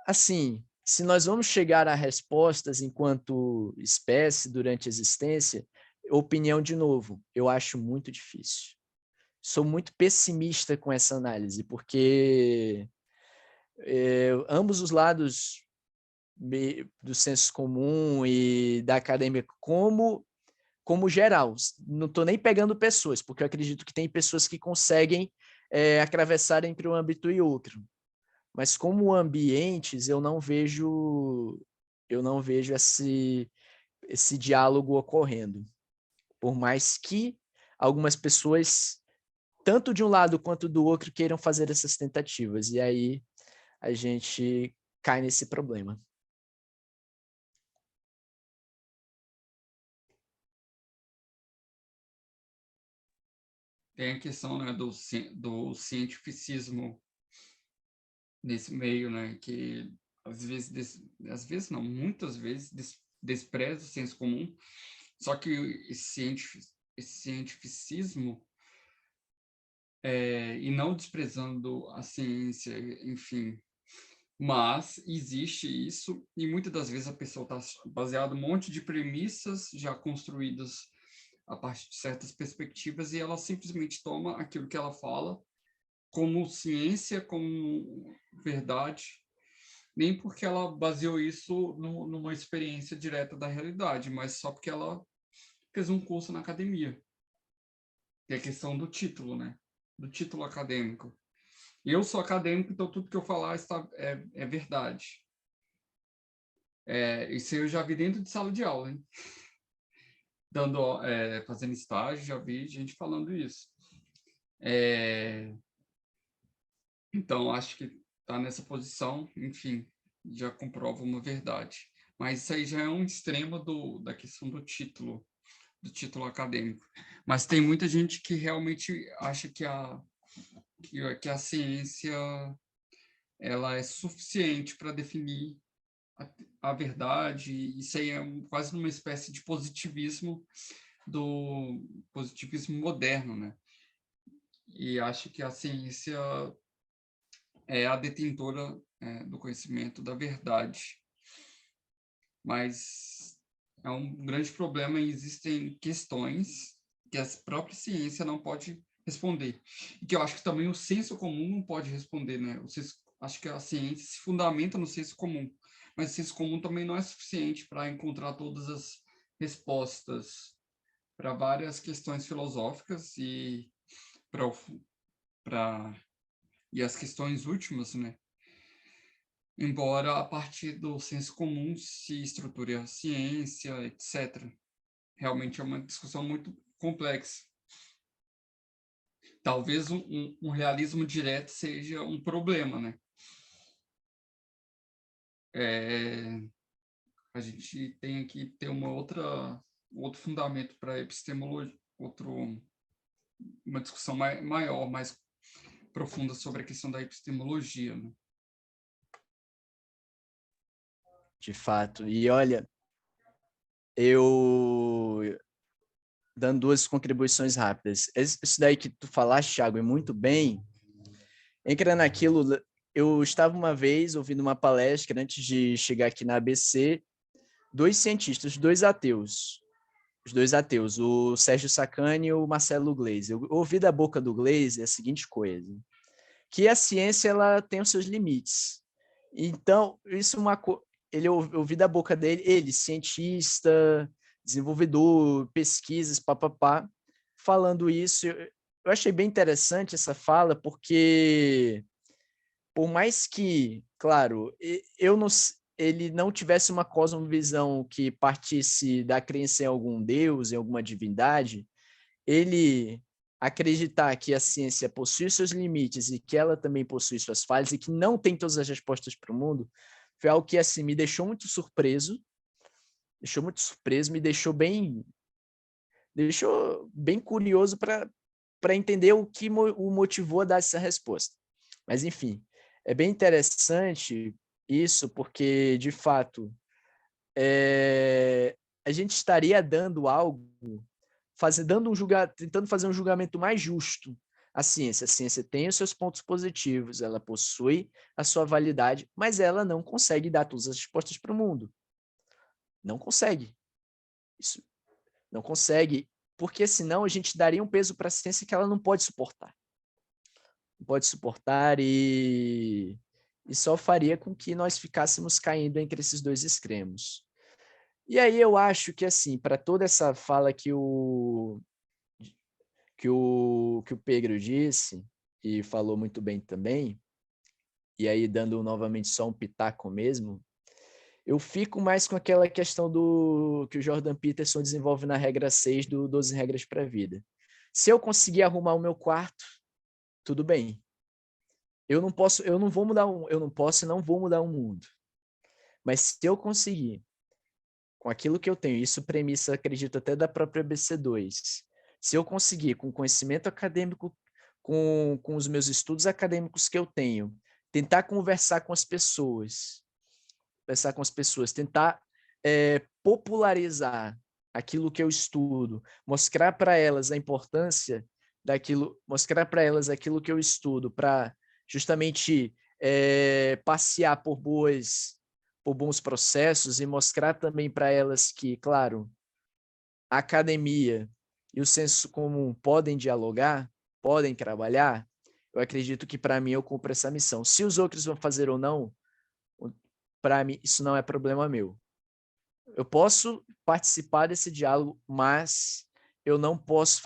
assim, se nós vamos chegar a respostas enquanto espécie durante a existência, opinião de novo, eu acho muito difícil. Sou muito pessimista com essa análise, porque ambos os lados do senso comum e da acadêmica como geral, não estou nem pegando pessoas, porque eu acredito que tem pessoas que conseguem atravessar entre um âmbito e outro, mas como ambientes eu não vejo esse diálogo ocorrendo, por mais que algumas pessoas tanto de um lado quanto do outro queiram fazer essas tentativas, e aí a gente cai nesse problema. Tem a questão, né, do cientificismo nesse meio, né, que às vezes não, muitas vezes despreza o senso comum, só que esse cientificismo, e não desprezando a ciência, enfim, mas existe isso, e muitas das vezes a pessoa está baseada em um monte de premissas já construídas a partir de certas perspectivas, e ela simplesmente toma aquilo que ela fala como ciência, como verdade, nem porque ela baseou isso numa experiência direta da realidade, mas só porque ela fez um curso na academia. Que é a questão do título, né? Do título acadêmico. Eu sou acadêmico, então tudo que eu falar é verdade. Isso eu já vi dentro de sala de aula, hein? Fazendo estágio, já vi gente falando isso. Então, acho que está nessa posição, enfim, já comprova uma verdade. Mas isso aí já é um extremo da questão do título acadêmico. Mas tem muita gente que realmente acha que a ciência ela é suficiente para definir a verdade. Isso aí é quase uma espécie de positivismo moderno, né? E acho que a ciência é a detentora do conhecimento da verdade. Mas é um grande problema e existem questões que a própria ciência não pode responder. E que eu acho que também o senso comum não pode responder, né? Acho que a ciência se fundamenta no senso comum, mas o senso comum também não é suficiente para encontrar todas as respostas para várias questões filosóficas e e as questões últimas, né? Embora a partir do senso comum se estruture a ciência, etc. Realmente é uma discussão muito complexa. Talvez um realismo direto seja um problema, né? A gente tem que ter outro fundamento para a epistemologia, uma discussão maior, mais profunda sobre a questão da epistemologia, né? De fato. E olha, eu dando duas contribuições rápidas. Isso daí que tu falaste, Thiago, é muito bem. Entra naquilo, eu estava uma vez ouvindo uma palestra antes de chegar aqui na ABC, dois cientistas, os dois ateus, o Sérgio Sacani e o Marcelo Gleisi. Eu ouvi da boca do Gleisi a seguinte coisa, que a ciência ela tem os seus limites. Então, eu ouvi da boca dele, ele, cientista, desenvolvedor, pesquisas, papapá, falando isso. Eu achei bem interessante essa fala, porque por mais que, claro, ele não tivesse uma cosmovisão que partisse da crença em algum deus, em alguma divindade, ele acreditar que a ciência possui seus limites e que ela também possui suas falhas e que não tem todas as respostas para o mundo, foi algo que assim me deixou muito surpreso, me deixou bem curioso para entender o que o motivou a dar essa resposta. Mas, enfim, é bem interessante isso, porque, de fato, a gente estaria dando algo, tentando fazer um julgamento mais justo à ciência. A ciência tem os seus pontos positivos, ela possui a sua validade, mas ela não consegue dar todas as respostas para o mundo. Não consegue. Isso não consegue, porque senão a gente daria um peso para a ciência que ela não pode suportar. Não pode suportar e só faria com que nós ficássemos caindo entre esses dois extremos. E aí eu acho que, assim, para toda essa fala que o Pedro disse, e falou muito bem também, e aí dando novamente só um pitaco mesmo, eu fico mais com aquela questão que o Jordan Peterson desenvolve na regra 6 do 12 Regras para a Vida. Se eu conseguir arrumar o meu quarto, tudo bem. Eu não vou mudar o mundo. Mas se eu conseguir, com aquilo que eu tenho, isso premissa, acredito, até da própria BC2, se eu conseguir, com conhecimento acadêmico, com os meus estudos acadêmicos que eu tenho, tentar conversar com as pessoas, tentar popularizar aquilo que eu estudo, mostrar para elas a importância daquilo, mostrar para elas aquilo que eu estudo, para justamente passear por bons processos e mostrar também para elas que, claro, a academia e o senso comum podem dialogar, podem trabalhar. Eu acredito que, para mim, eu cumpro essa missão. Se os outros vão fazer ou não, para mim, isso não é problema meu. Eu posso participar desse diálogo, mas eu não posso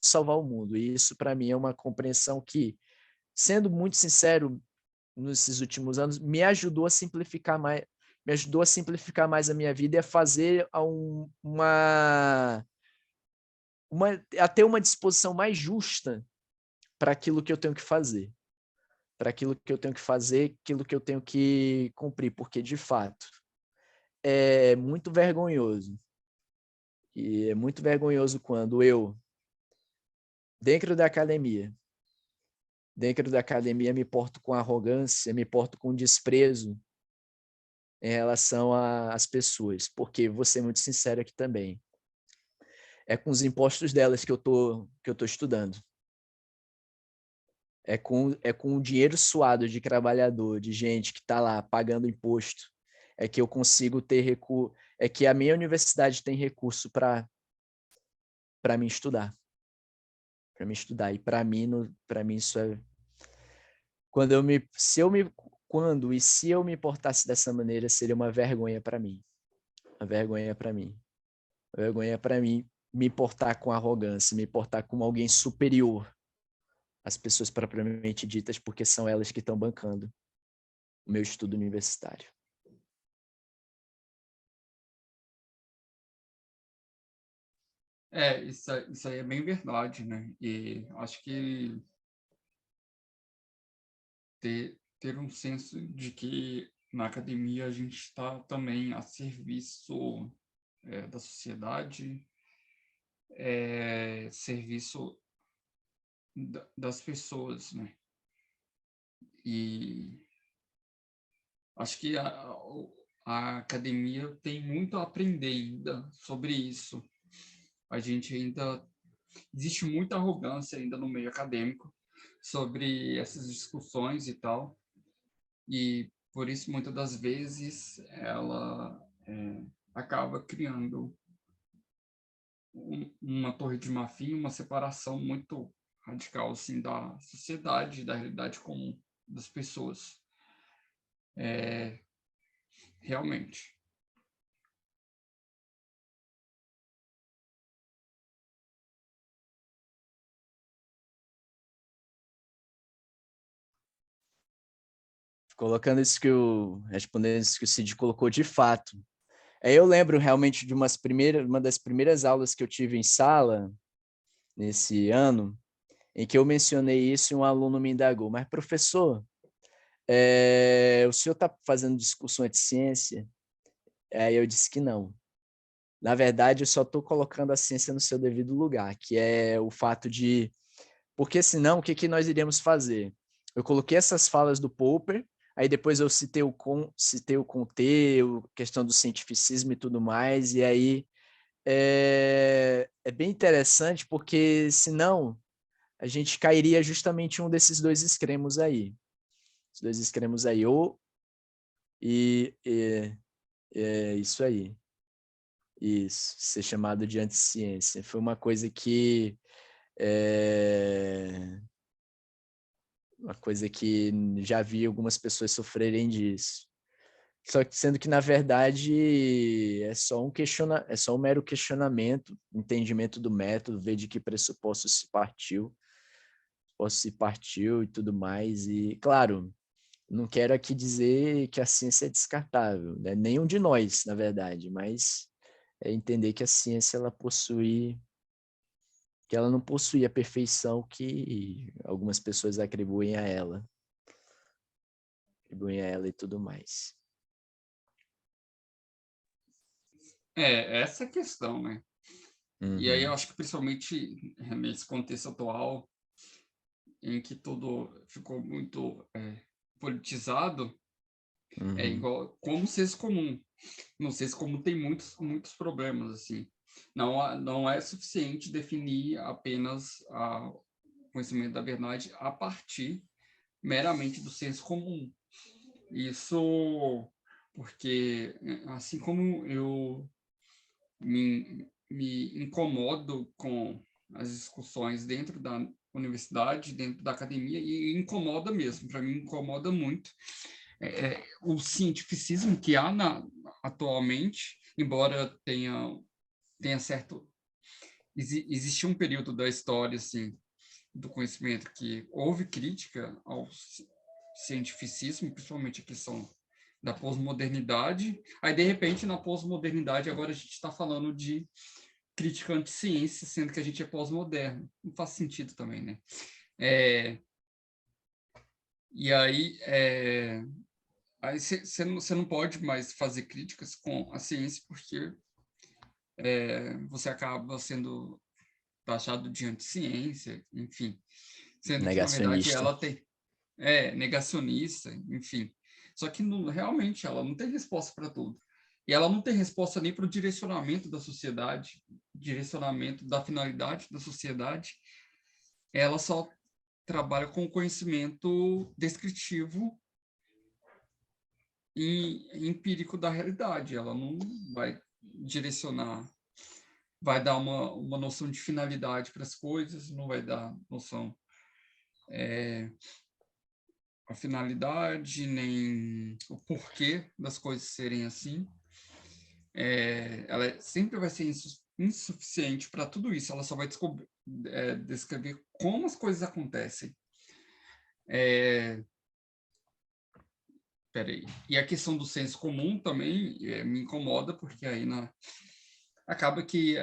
salvar o mundo. E isso, para mim, é uma compreensão que, sendo muito sincero, nesses últimos anos, me ajudou a simplificar mais a minha vida e a fazer a ter uma disposição mais justa para aquilo que eu tenho que fazer. Para aquilo que eu tenho que fazer, aquilo que eu tenho que cumprir, porque, de fato, é muito vergonhoso. E é muito vergonhoso quando eu, dentro da academia, me porto com arrogância, me porto com desprezo em relação às pessoas, porque vou ser muito sincero aqui também. É com os impostos delas que eu tô estudando. É com o dinheiro suado de trabalhador, de gente que está lá pagando imposto, é que eu consigo ter recurso, é que a minha universidade tem recurso para me estudar. E para mim isso é se eu me portasse dessa maneira, seria uma vergonha para mim. Uma vergonha para mim. Uma vergonha para mim me portar com arrogância, me portar como alguém superior às pessoas propriamente ditas, porque são elas que estão bancando o meu estudo universitário. Isso aí é bem verdade, né? E acho que ter um senso de que na academia a gente está também a serviço da sociedade, serviço das pessoas, né? E acho que a academia tem muito a aprender ainda sobre isso. A gente ainda existe muita arrogância ainda no meio acadêmico sobre essas discussões e tal, e por isso muitas das vezes ela acaba criando uma torre de marfim, uma separação muito radical assim da sociedade, da realidade comum das pessoas. Realmente. Respondendo isso que o Cid colocou de fato. Eu lembro realmente de uma das primeiras aulas que eu tive em sala, nesse ano, em que eu mencionei isso e um aluno me indagou, mas professor, o senhor está fazendo discussões de ciência? Aí eu disse que não. Na verdade, eu só estou colocando a ciência no seu devido lugar, que é o fato de... Porque senão, o que, que nós iríamos fazer? Eu coloquei essas falas do Popper, aí depois eu citei o Comte, a questão do cientificismo e tudo mais, e aí é bem interessante, porque senão a gente cairia justamente em um desses dois extremos aí. Os dois extremos aí, é isso aí. Isso, ser chamado de anticiência. Foi uma coisa que já vi algumas pessoas sofrerem disso. Só que sendo que, na verdade, é só um mero questionamento, entendimento do método, ver de que pressuposto se partiu e tudo mais. E, claro, não quero aqui dizer que a ciência é descartável, né? Nenhum de nós, na verdade, mas é entender que a ciência que ela não possui a perfeição que algumas pessoas atribuem a ela e tudo mais. Essa é a questão, né? E aí eu acho que principalmente nesse contexto atual, em que tudo ficou muito politizado, é igual como senso comum. No senso comum tem muitos problemas, assim. Não é suficiente definir apenas o conhecimento da verdade a partir meramente do senso comum. Isso porque, assim como eu me incomodo com as discussões dentro da universidade, dentro da academia, e incomoda mesmo, para mim incomoda muito o cientificismo que há atualmente, embora tenha certo... Existiu um período da história, assim, do conhecimento que houve crítica ao cientificismo, principalmente a questão da pós-modernidade. Aí, de repente, na pós-modernidade, agora a gente está falando de crítica anti-ciência, sendo que a gente é pós-moderno. Não faz sentido também, né? E aí, você não pode mais fazer críticas com a ciência, porque você acaba sendo taxado de anti-ciência, enfim. Sendo que, na verdade, Negacionista. ela tem... negacionista, enfim. Só que realmente ela não tem resposta para tudo. E ela não tem resposta nem para o direcionamento da sociedade, direcionamento da finalidade da sociedade. Ela só trabalha com conhecimento descritivo e empírico da realidade. Ela não vai direcionar, vai dar uma noção de finalidade para as coisas, não vai dar noção a finalidade, nem o porquê das coisas serem assim. Ela sempre vai ser insuficiente para tudo isso. Ela só vai descrever como as coisas acontecem. Peraí. E a questão do senso comum também me incomoda, porque aí acaba que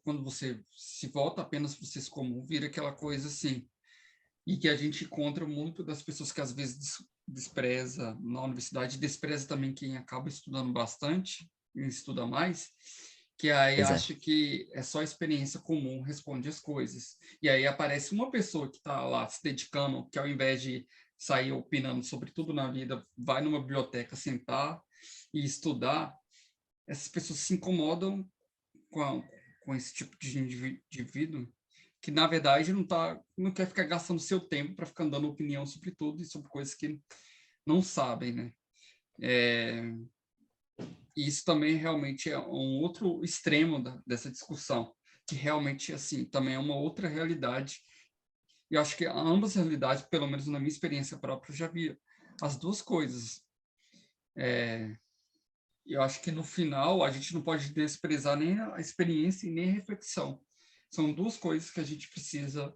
quando você se volta apenas para o senso comum, vira aquela coisa assim, e que a gente encontra muito das pessoas que às vezes despreza na universidade, despreza também quem acaba estudando bastante, e estuda mais, que aí Pois é. acha que é só experiência comum responde as coisas. E aí aparece uma pessoa que está lá se dedicando, que ao invés de sair opinando sobre tudo na vida, vai numa biblioteca sentar e estudar. Essas pessoas se incomodam com esse tipo de indivíduo que, na verdade, não quer ficar gastando seu tempo para ficar dando opinião sobre tudo e sobre coisas que não sabem, né? E isso também realmente é um outro extremo dessa discussão, que realmente, assim, também é uma outra realidade. E eu acho que ambas as realidades, pelo menos na minha experiência própria, eu já vi as duas coisas. Eu acho que no final a gente não pode desprezar nem a experiência e nem a reflexão. São duas coisas que a gente precisa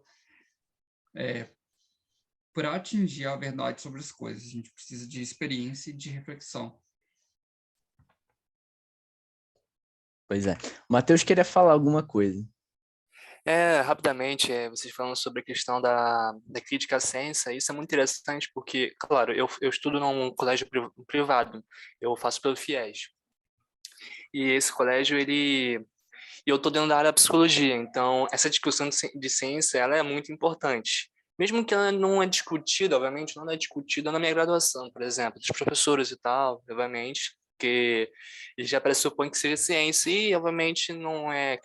para atingir a verdade sobre as coisas. A gente precisa de experiência e de reflexão. Pois é. O Matheus queria falar alguma coisa. Rapidamente, vocês falando sobre a questão da crítica à ciência, isso é muito interessante porque, claro, eu estudo num colégio privado, eu faço pelo FIES. E esse colégio, e eu estou dentro da área da psicologia, então essa discussão de ciência, ela é muito importante. Mesmo que ela não é discutida, obviamente, não é discutida na minha graduação, por exemplo, dos professores e tal, obviamente, porque eles já pressupõem que seja ciência e, obviamente, não é,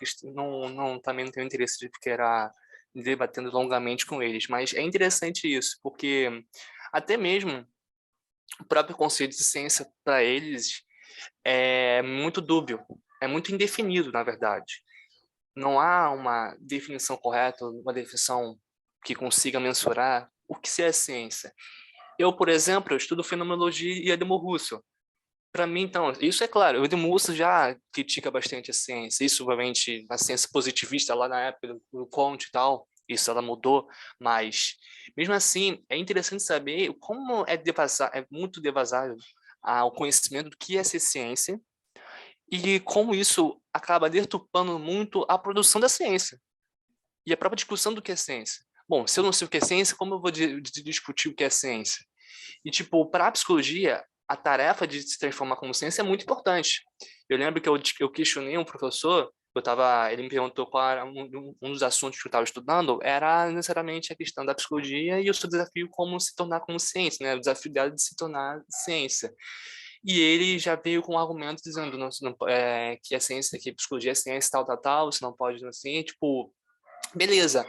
também não tenho interesse de ficar debatendo longamente com eles, mas é interessante isso, porque até mesmo o próprio conceito de ciência para eles é muito dúbio, é muito indefinido, na verdade. Não há uma definição correta, uma definição que consiga mensurar o que é ciência. Eu, por exemplo, eu estudo fenomenologia e Edmund Husserl. Para mim, então, isso é claro, o Edmund Husserl já critica bastante a ciência, isso, obviamente, a ciência positivista lá na época do Comte e tal, isso ela mudou, mas, mesmo assim, é interessante saber como é muito devasado o conhecimento do que é ser ciência e como isso acaba deturpando muito a produção da ciência e a própria discussão do que é ciência. Bom, se eu não sei o que é ciência, como eu vou discutir o que é ciência? E, tipo, para a psicologia, a tarefa de se transformar como ciência é muito importante. Eu lembro que eu questionei um professor, ele me perguntou qual era um dos assuntos que eu estava estudando, era necessariamente a questão da psicologia e o seu desafio como se tornar como ciência, né? O desafio dela de se tornar ciência. E ele já veio com um argumento dizendo que a ciência, que a psicologia é ciência, tal, tal, tal, você não pode, assim, tipo, beleza.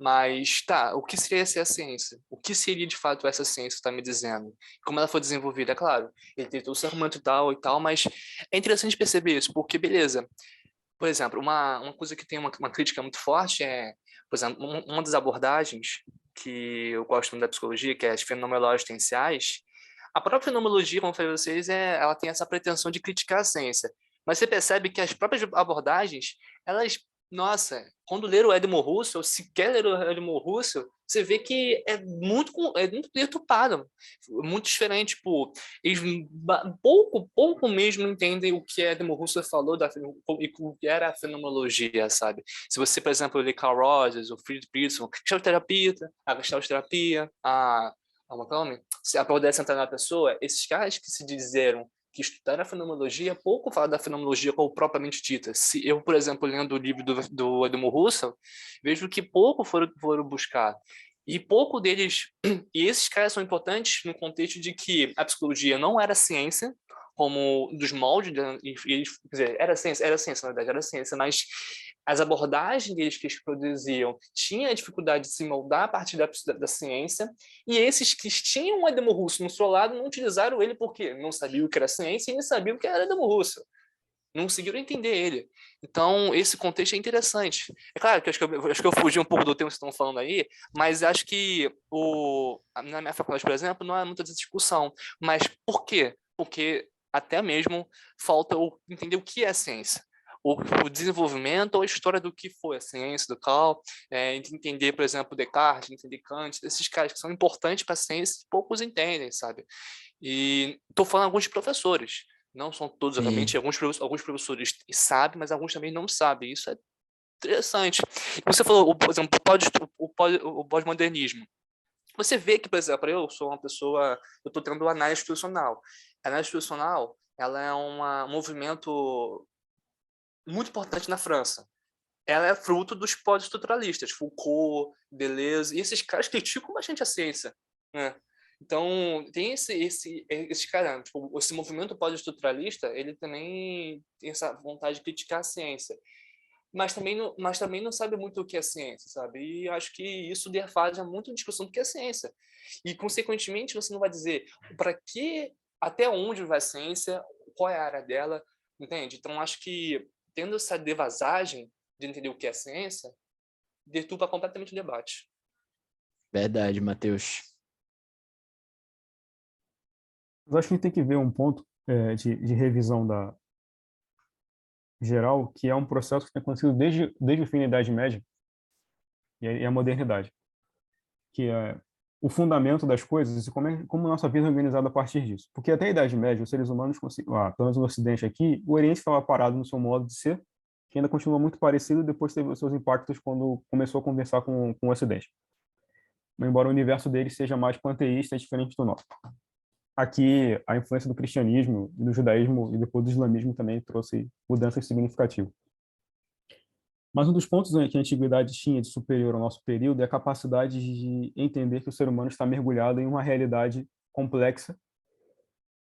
Mas, tá, o que seria ser a ciência? O que seria, de fato, essa ciência que está me dizendo? Como ela foi desenvolvida? É claro, ele tem todo esse argumento e tal, mas é interessante perceber isso, porque, beleza, por exemplo, uma coisa que tem uma crítica muito forte é, por exemplo, uma das abordagens que eu gosto muito da psicologia, que é as fenomenológicas existenciais. A própria fenomenologia, como eu falei para vocês, ela tem essa pretensão de criticar a ciência. Mas você percebe que as próprias abordagens, elas, nossa, quando ler o Edmund Husserl, se quer ler o Edmund Husserl, você vê que é muito deturpado, muito diferente, tipo, eles pouco mesmo entendem o que Edmund Husserl falou e o que era a fenomenologia, sabe? Se você, por exemplo, ler Carl Rogers, o Friedrich Peterson, a Gestalterapia, se a pudesse entrar na pessoa, esses caras que se dizeram que estudaram a fenomenologia, pouco falam da fenomenologia como propriamente dita. Se eu, por exemplo, lendo o livro do Edmund Husserl, vejo que pouco foram buscar. E pouco deles... E esses caras são importantes no contexto de que a psicologia não era ciência, como dos moldes, quer dizer, era ciência, na verdade, era ciência, mas as abordagens deles que eles produziam tinham a dificuldade de se moldar a partir da ciência, e esses que tinham o Edmund Husserl no seu lado não utilizaram ele porque não sabiam o que era ciência e nem sabiam o que era Edmund Husserl. Não conseguiram entender ele. Então, esse contexto é interessante. É claro que acho que eu fugi um pouco do tema que vocês estão falando aí, mas acho que na minha faculdade, por exemplo, não há muita discussão. Mas por quê? Porque até mesmo falta entender o que é ciência. O desenvolvimento ou a história do que foi a ciência, do tal, entender, por exemplo, Descartes, entender Kant, esses caras que são importantes para a ciência, poucos entendem, sabe? E estou falando alguns professores, não são todos, obviamente, Sim. alguns professores sabem, mas alguns também não sabem, isso é interessante. E você falou, por exemplo, o pós-modernismo. Você vê que, por exemplo, eu sou uma pessoa, eu estou tendo análise institucional. A análise institucional, ela é um movimento muito importante na França. Ela é fruto dos pós-estruturalistas, Foucault, Deleuze, e esses caras criticam bastante a ciência, né? Então, tem esse cara, tipo, esse movimento pós-estruturalista, ele também tem essa vontade de criticar a ciência, mas também não sabe muito o que é ciência, sabe? E acho que isso defasa muito a discussão do que é ciência. E, consequentemente, você não vai dizer para que, até onde vai a ciência, qual é a área dela, entende? Então, acho que tendo essa devasagem de entender o que é ciência, deturpa completamente o debate. Verdade, Matheus. Eu acho que a gente tem que ver um ponto de revisão geral, que é um processo que tem acontecido desde o fim da Idade Média e a modernidade, que é o fundamento das coisas e como a nossa vida é organizada a partir disso. Porque até a Idade Média, os seres humanos, pelo menos no Ocidente aqui, o Oriente estava parado no seu modo de ser, que ainda continua muito parecido, depois teve os seus impactos quando começou a conversar com o Ocidente. Embora o universo deles seja mais panteísta e diferente do nosso. aqui a influência do cristianismo e do judaísmo e depois do islamismo também trouxe mudanças significativas. Mas um dos pontos que a antiguidade tinha de superior ao nosso período é a capacidade de entender que o ser humano está mergulhado em uma realidade complexa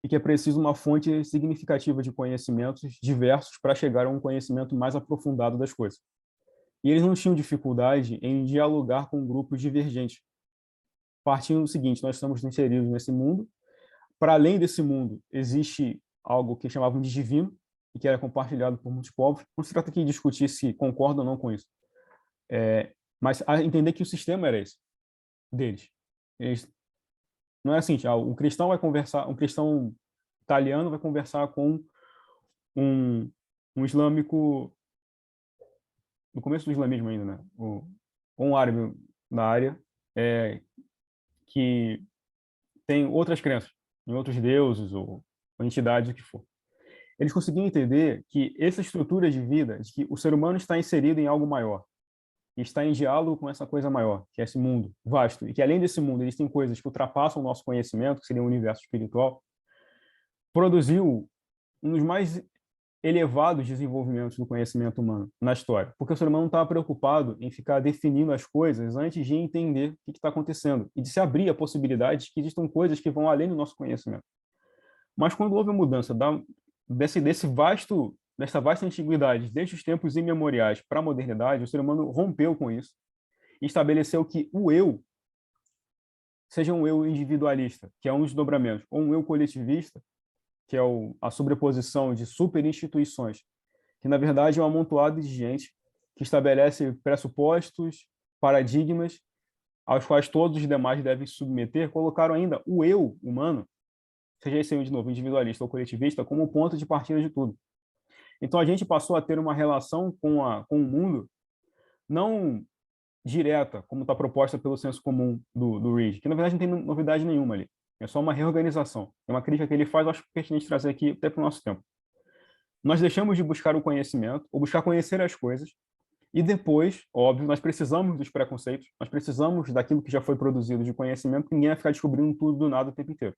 e que é preciso uma fonte significativa de conhecimentos diversos para chegar a um conhecimento mais aprofundado das coisas. E eles não tinham dificuldade em dialogar com grupos divergentes, partindo do seguinte: nós estamos inseridos nesse mundo. Para além desse mundo, existe algo que chamavam de divino, e que era compartilhado por muitos povos. Não se trata aqui de discutir se concordam ou não com isso, mas a entender que o sistema era esse, deles. Não é assim, um cristão vai conversar, um cristão italiano vai conversar com um islâmico, no começo do islamismo ainda, né? Um árabe na área, que tem outras crenças, em outros deuses ou entidades, o que for. Eles conseguiam entender que essa estrutura de vida, de que o ser humano está inserido em algo maior, e está em diálogo com essa coisa maior, que é esse mundo vasto, e que além desse mundo existem coisas que ultrapassam o nosso conhecimento, que seria o universo espiritual, produziu um dos mais elevados desenvolvimentos do conhecimento humano na história, porque o ser humano não estava preocupado em ficar definindo as coisas antes de entender o que está acontecendo e de se abrir a possibilidade de que existam coisas que vão além do nosso conhecimento. Mas quando houve a mudança dessa vasta antiguidade, desde os tempos imemoriais para a modernidade, o ser humano rompeu com isso e estabeleceu que o eu, seja um eu individualista, que é um desdobramento, ou um eu coletivista, que é a sobreposição de superinstituições, que na verdade é um amontoado de gente que estabelece pressupostos, paradigmas, aos quais todos os demais devem se submeter, colocaram ainda o eu humano, seja esse eu de novo, individualista ou coletivista, como ponto de partida de tudo. Então a gente passou a ter uma relação com o mundo não direta, como está proposta pelo senso comum do Reid, que na verdade não tem novidade nenhuma ali. É só uma reorganização. É uma crítica que ele faz, eu acho pertinente trazer aqui até para o nosso tempo. Nós deixamos de buscar o conhecimento, ou buscar conhecer as coisas, e depois, óbvio, nós precisamos dos preconceitos, nós precisamos daquilo que já foi produzido de conhecimento, porque ninguém vai ficar descobrindo tudo do nada o tempo inteiro.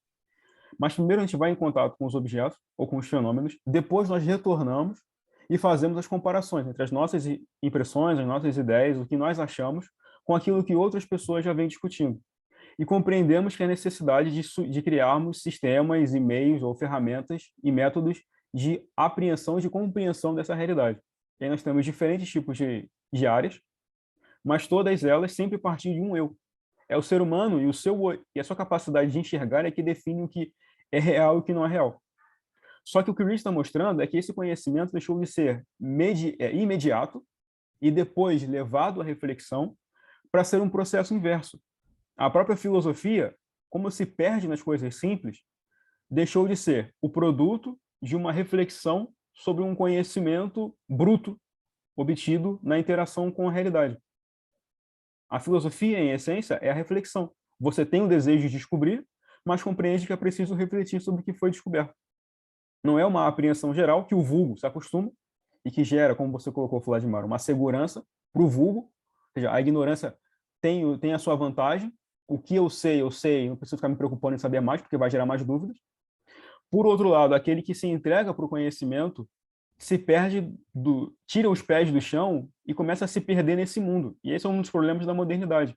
Mas primeiro a gente vai em contato com os objetos ou com os fenômenos, depois nós retornamos e fazemos as comparações entre as nossas impressões, as nossas ideias, o que nós achamos, com aquilo que outras pessoas já vêm discutindo. E compreendemos que a necessidade de criarmos sistemas e meios ou ferramentas e métodos de apreensão e de compreensão dessa realidade. E aí nós temos diferentes tipos de áreas, mas todas elas sempre partindo de um eu. É o ser humano e a sua capacidade de enxergar é que define o que é real e o que não é real. Só que o que o Reid está mostrando é que esse conhecimento deixou de ser imediato e depois levado à reflexão para ser um processo inverso. A própria filosofia, como se perde nas coisas simples, deixou de ser o produto de uma reflexão sobre um conhecimento bruto obtido na interação com a realidade. A filosofia, em essência, é a reflexão. Você tem o desejo de descobrir, mas compreende que é preciso refletir sobre o que foi descoberto. Não é uma apreensão geral que o vulgo se acostuma e que gera, como você colocou, Vladimir, uma segurança para o vulgo. Ou seja, a ignorância tem a sua vantagem. O que eu sei, não preciso ficar me preocupando em saber mais, porque vai gerar mais dúvidas. Por outro lado, aquele que se entrega para o conhecimento se perde, tira os pés do chão e começa a se perder nesse mundo. E esse é um dos problemas da modernidade.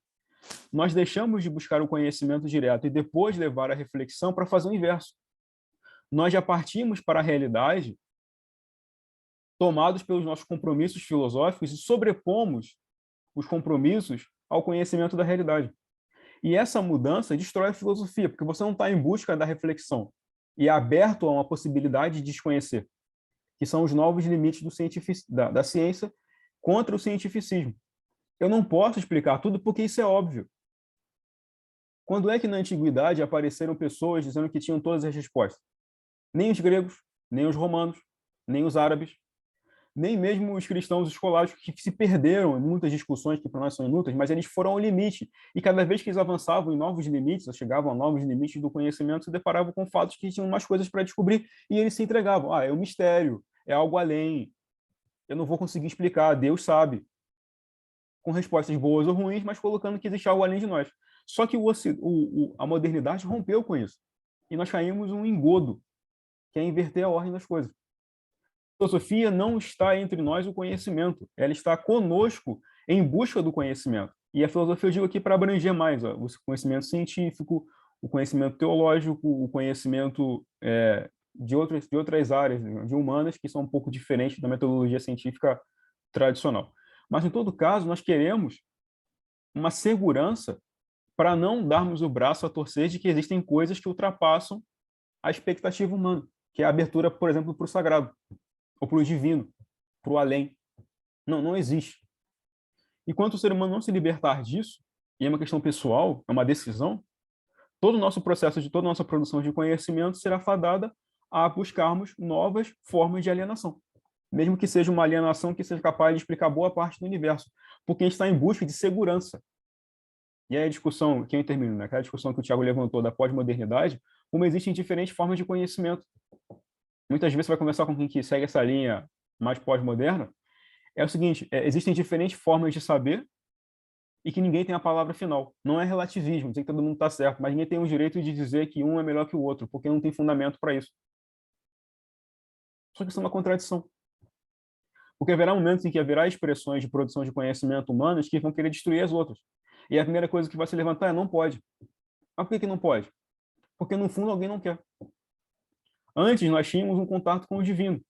Nós deixamos de buscar o conhecimento direto e depois levar a reflexão para fazer o inverso. Nós já partimos para a realidade tomados pelos nossos compromissos filosóficos e sobrepomos os compromissos ao conhecimento da realidade. E essa mudança destrói a filosofia, porque você não está em busca da reflexão e é aberto a uma possibilidade de desconhecer, que são os novos limites da ciência contra o cientificismo. Eu não posso explicar tudo porque isso é óbvio. Quando é que na antiguidade apareceram pessoas dizendo que tinham todas as respostas? Nem os gregos, nem os romanos, nem os árabes, nem mesmo os cristãos escolares que se perderam em muitas discussões que para nós são inúteis, mas eles foram ao limite. E cada vez que eles avançavam em novos limites, ou chegavam a novos limites do conhecimento, se deparavam com fatos que tinham mais coisas para descobrir e eles se entregavam. É um mistério, é algo além. Eu não vou conseguir explicar, Deus sabe. Com respostas boas ou ruins, mas colocando que existe algo além de nós. Só que a modernidade rompeu com isso. e nós caímos num engodo, que é inverter a ordem das coisas. A filosofia não está entre nós o conhecimento, ela está conosco em busca do conhecimento. E a filosofia eu digo aqui para abranger mais o conhecimento científico, o conhecimento teológico, o conhecimento de outras áreas, de humanas, que são um pouco diferentes da metodologia científica tradicional. Mas, em todo caso, nós queremos uma segurança para não darmos o braço a torcer de que existem coisas que ultrapassam a expectativa humana, que é a abertura, por exemplo, para o sagrado, ou para o divino, para o além. Não existe. Enquanto o ser humano não se libertar disso, e é uma questão pessoal, é uma decisão, todo o nosso processo, de toda a nossa produção de conhecimento será fadada a buscarmos novas formas de alienação. Mesmo que seja uma alienação que seja capaz de explicar boa parte do universo, porque a gente está em busca de segurança. E aí a discussão, que eu termino, né? Aquela discussão que o Thiago levantou da pós-modernidade, como existem diferentes formas de conhecimento. Muitas vezes você vai conversar com quem que segue essa linha mais pós-moderna, é o seguinte, existem diferentes formas de saber e que ninguém tem a palavra final. Não é relativismo, dizer que todo mundo está certo, mas ninguém tem o direito de dizer que um é melhor que o outro, porque não tem fundamento para isso. Só que isso é uma contradição. Porque haverá momentos em que haverá expressões de produção de conhecimento humanas que vão querer destruir as outras. E a primeira coisa que vai se levantar é não pode. Mas por que não pode? Porque, no fundo, alguém não quer. Antes, nós tínhamos um contato com o divino.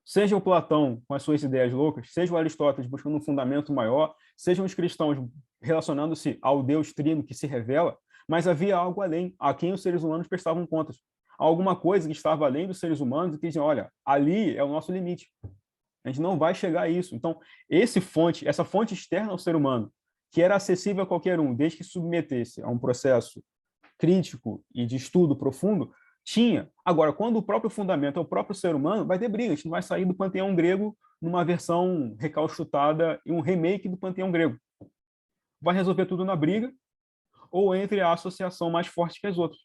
Seja o Platão com as suas ideias loucas, seja o Aristóteles buscando um fundamento maior, sejam os cristãos relacionando-se ao Deus trino que se revela, mas havia algo além, a quem os seres humanos prestavam contas. Alguma coisa que estava além dos seres humanos e que diziam, olha, ali é o nosso limite. A gente não vai chegar a isso. Então, essa fonte externa ao ser humano, que era acessível a qualquer um, desde que submetesse a um processo crítico e de estudo profundo, tinha. Agora, quando o próprio fundamento é o próprio ser humano, vai ter briga. A gente não vai sair do panteão grego numa versão recalchutada e um remake do panteão grego. Vai resolver tudo na briga ou entre a associação mais forte que as outras,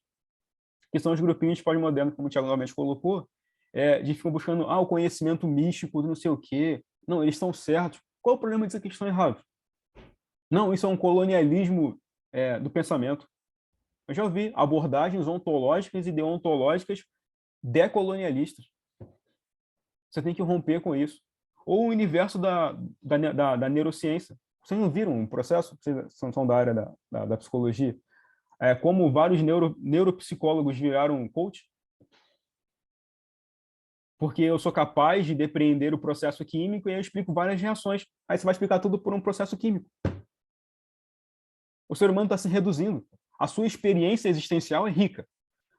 que são os grupinhos pós-modernos, como o Thiago novamente colocou, de ficam buscando o conhecimento místico do não sei o quê. Não, eles estão certos. Qual é o problema de dizer que eles estão errados? Não, isso é um colonialismo do pensamento. Eu já ouvi abordagens ontológicas e deontológicas decolonialistas. Você tem que romper com isso. Ou o universo da neurociência. Vocês não viram um processo? Vocês são da área da psicologia. Como vários neuropsicólogos viraram coach? Porque eu sou capaz de depreender o processo químico e eu explico várias reações. Aí você vai explicar tudo por um processo químico. O ser humano está se reduzindo. A sua experiência existencial é rica,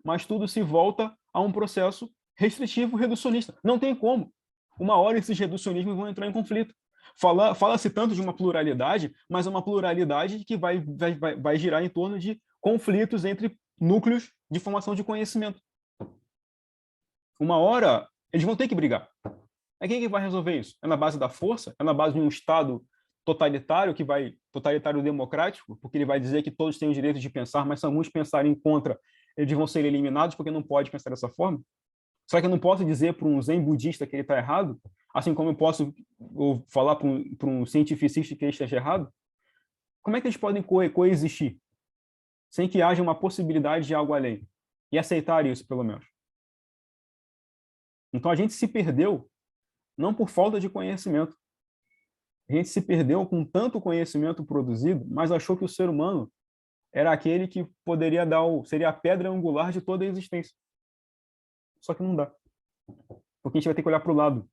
mas tudo se volta a um processo restritivo, reducionista. Não tem como. Uma hora esses reducionismos vão entrar em conflito. Fala-se tanto de uma pluralidade, mas é uma pluralidade que vai girar em torno de conflitos entre núcleos de formação de conhecimento. Uma hora, eles vão ter que brigar. Aí quem que vai resolver isso? É na base da força? É na base de um Estado totalitário democrático, porque ele vai dizer que todos têm o direito de pensar, mas se alguns pensarem contra, eles vão ser eliminados porque não pode pensar dessa forma? Será que eu não posso dizer para um zen budista que ele está errado? Assim como eu posso falar para um cientificista que ele esteja errado? Como é que eles podem coexistir sem que haja uma possibilidade de algo além? E aceitar isso, pelo menos. Então a gente se perdeu não por falta de conhecimento. A gente se perdeu com tanto conhecimento produzido, mas achou que o ser humano era aquele que poderia seria a pedra angular de toda a existência. Só que não dá. Porque a gente vai ter que olhar para o lado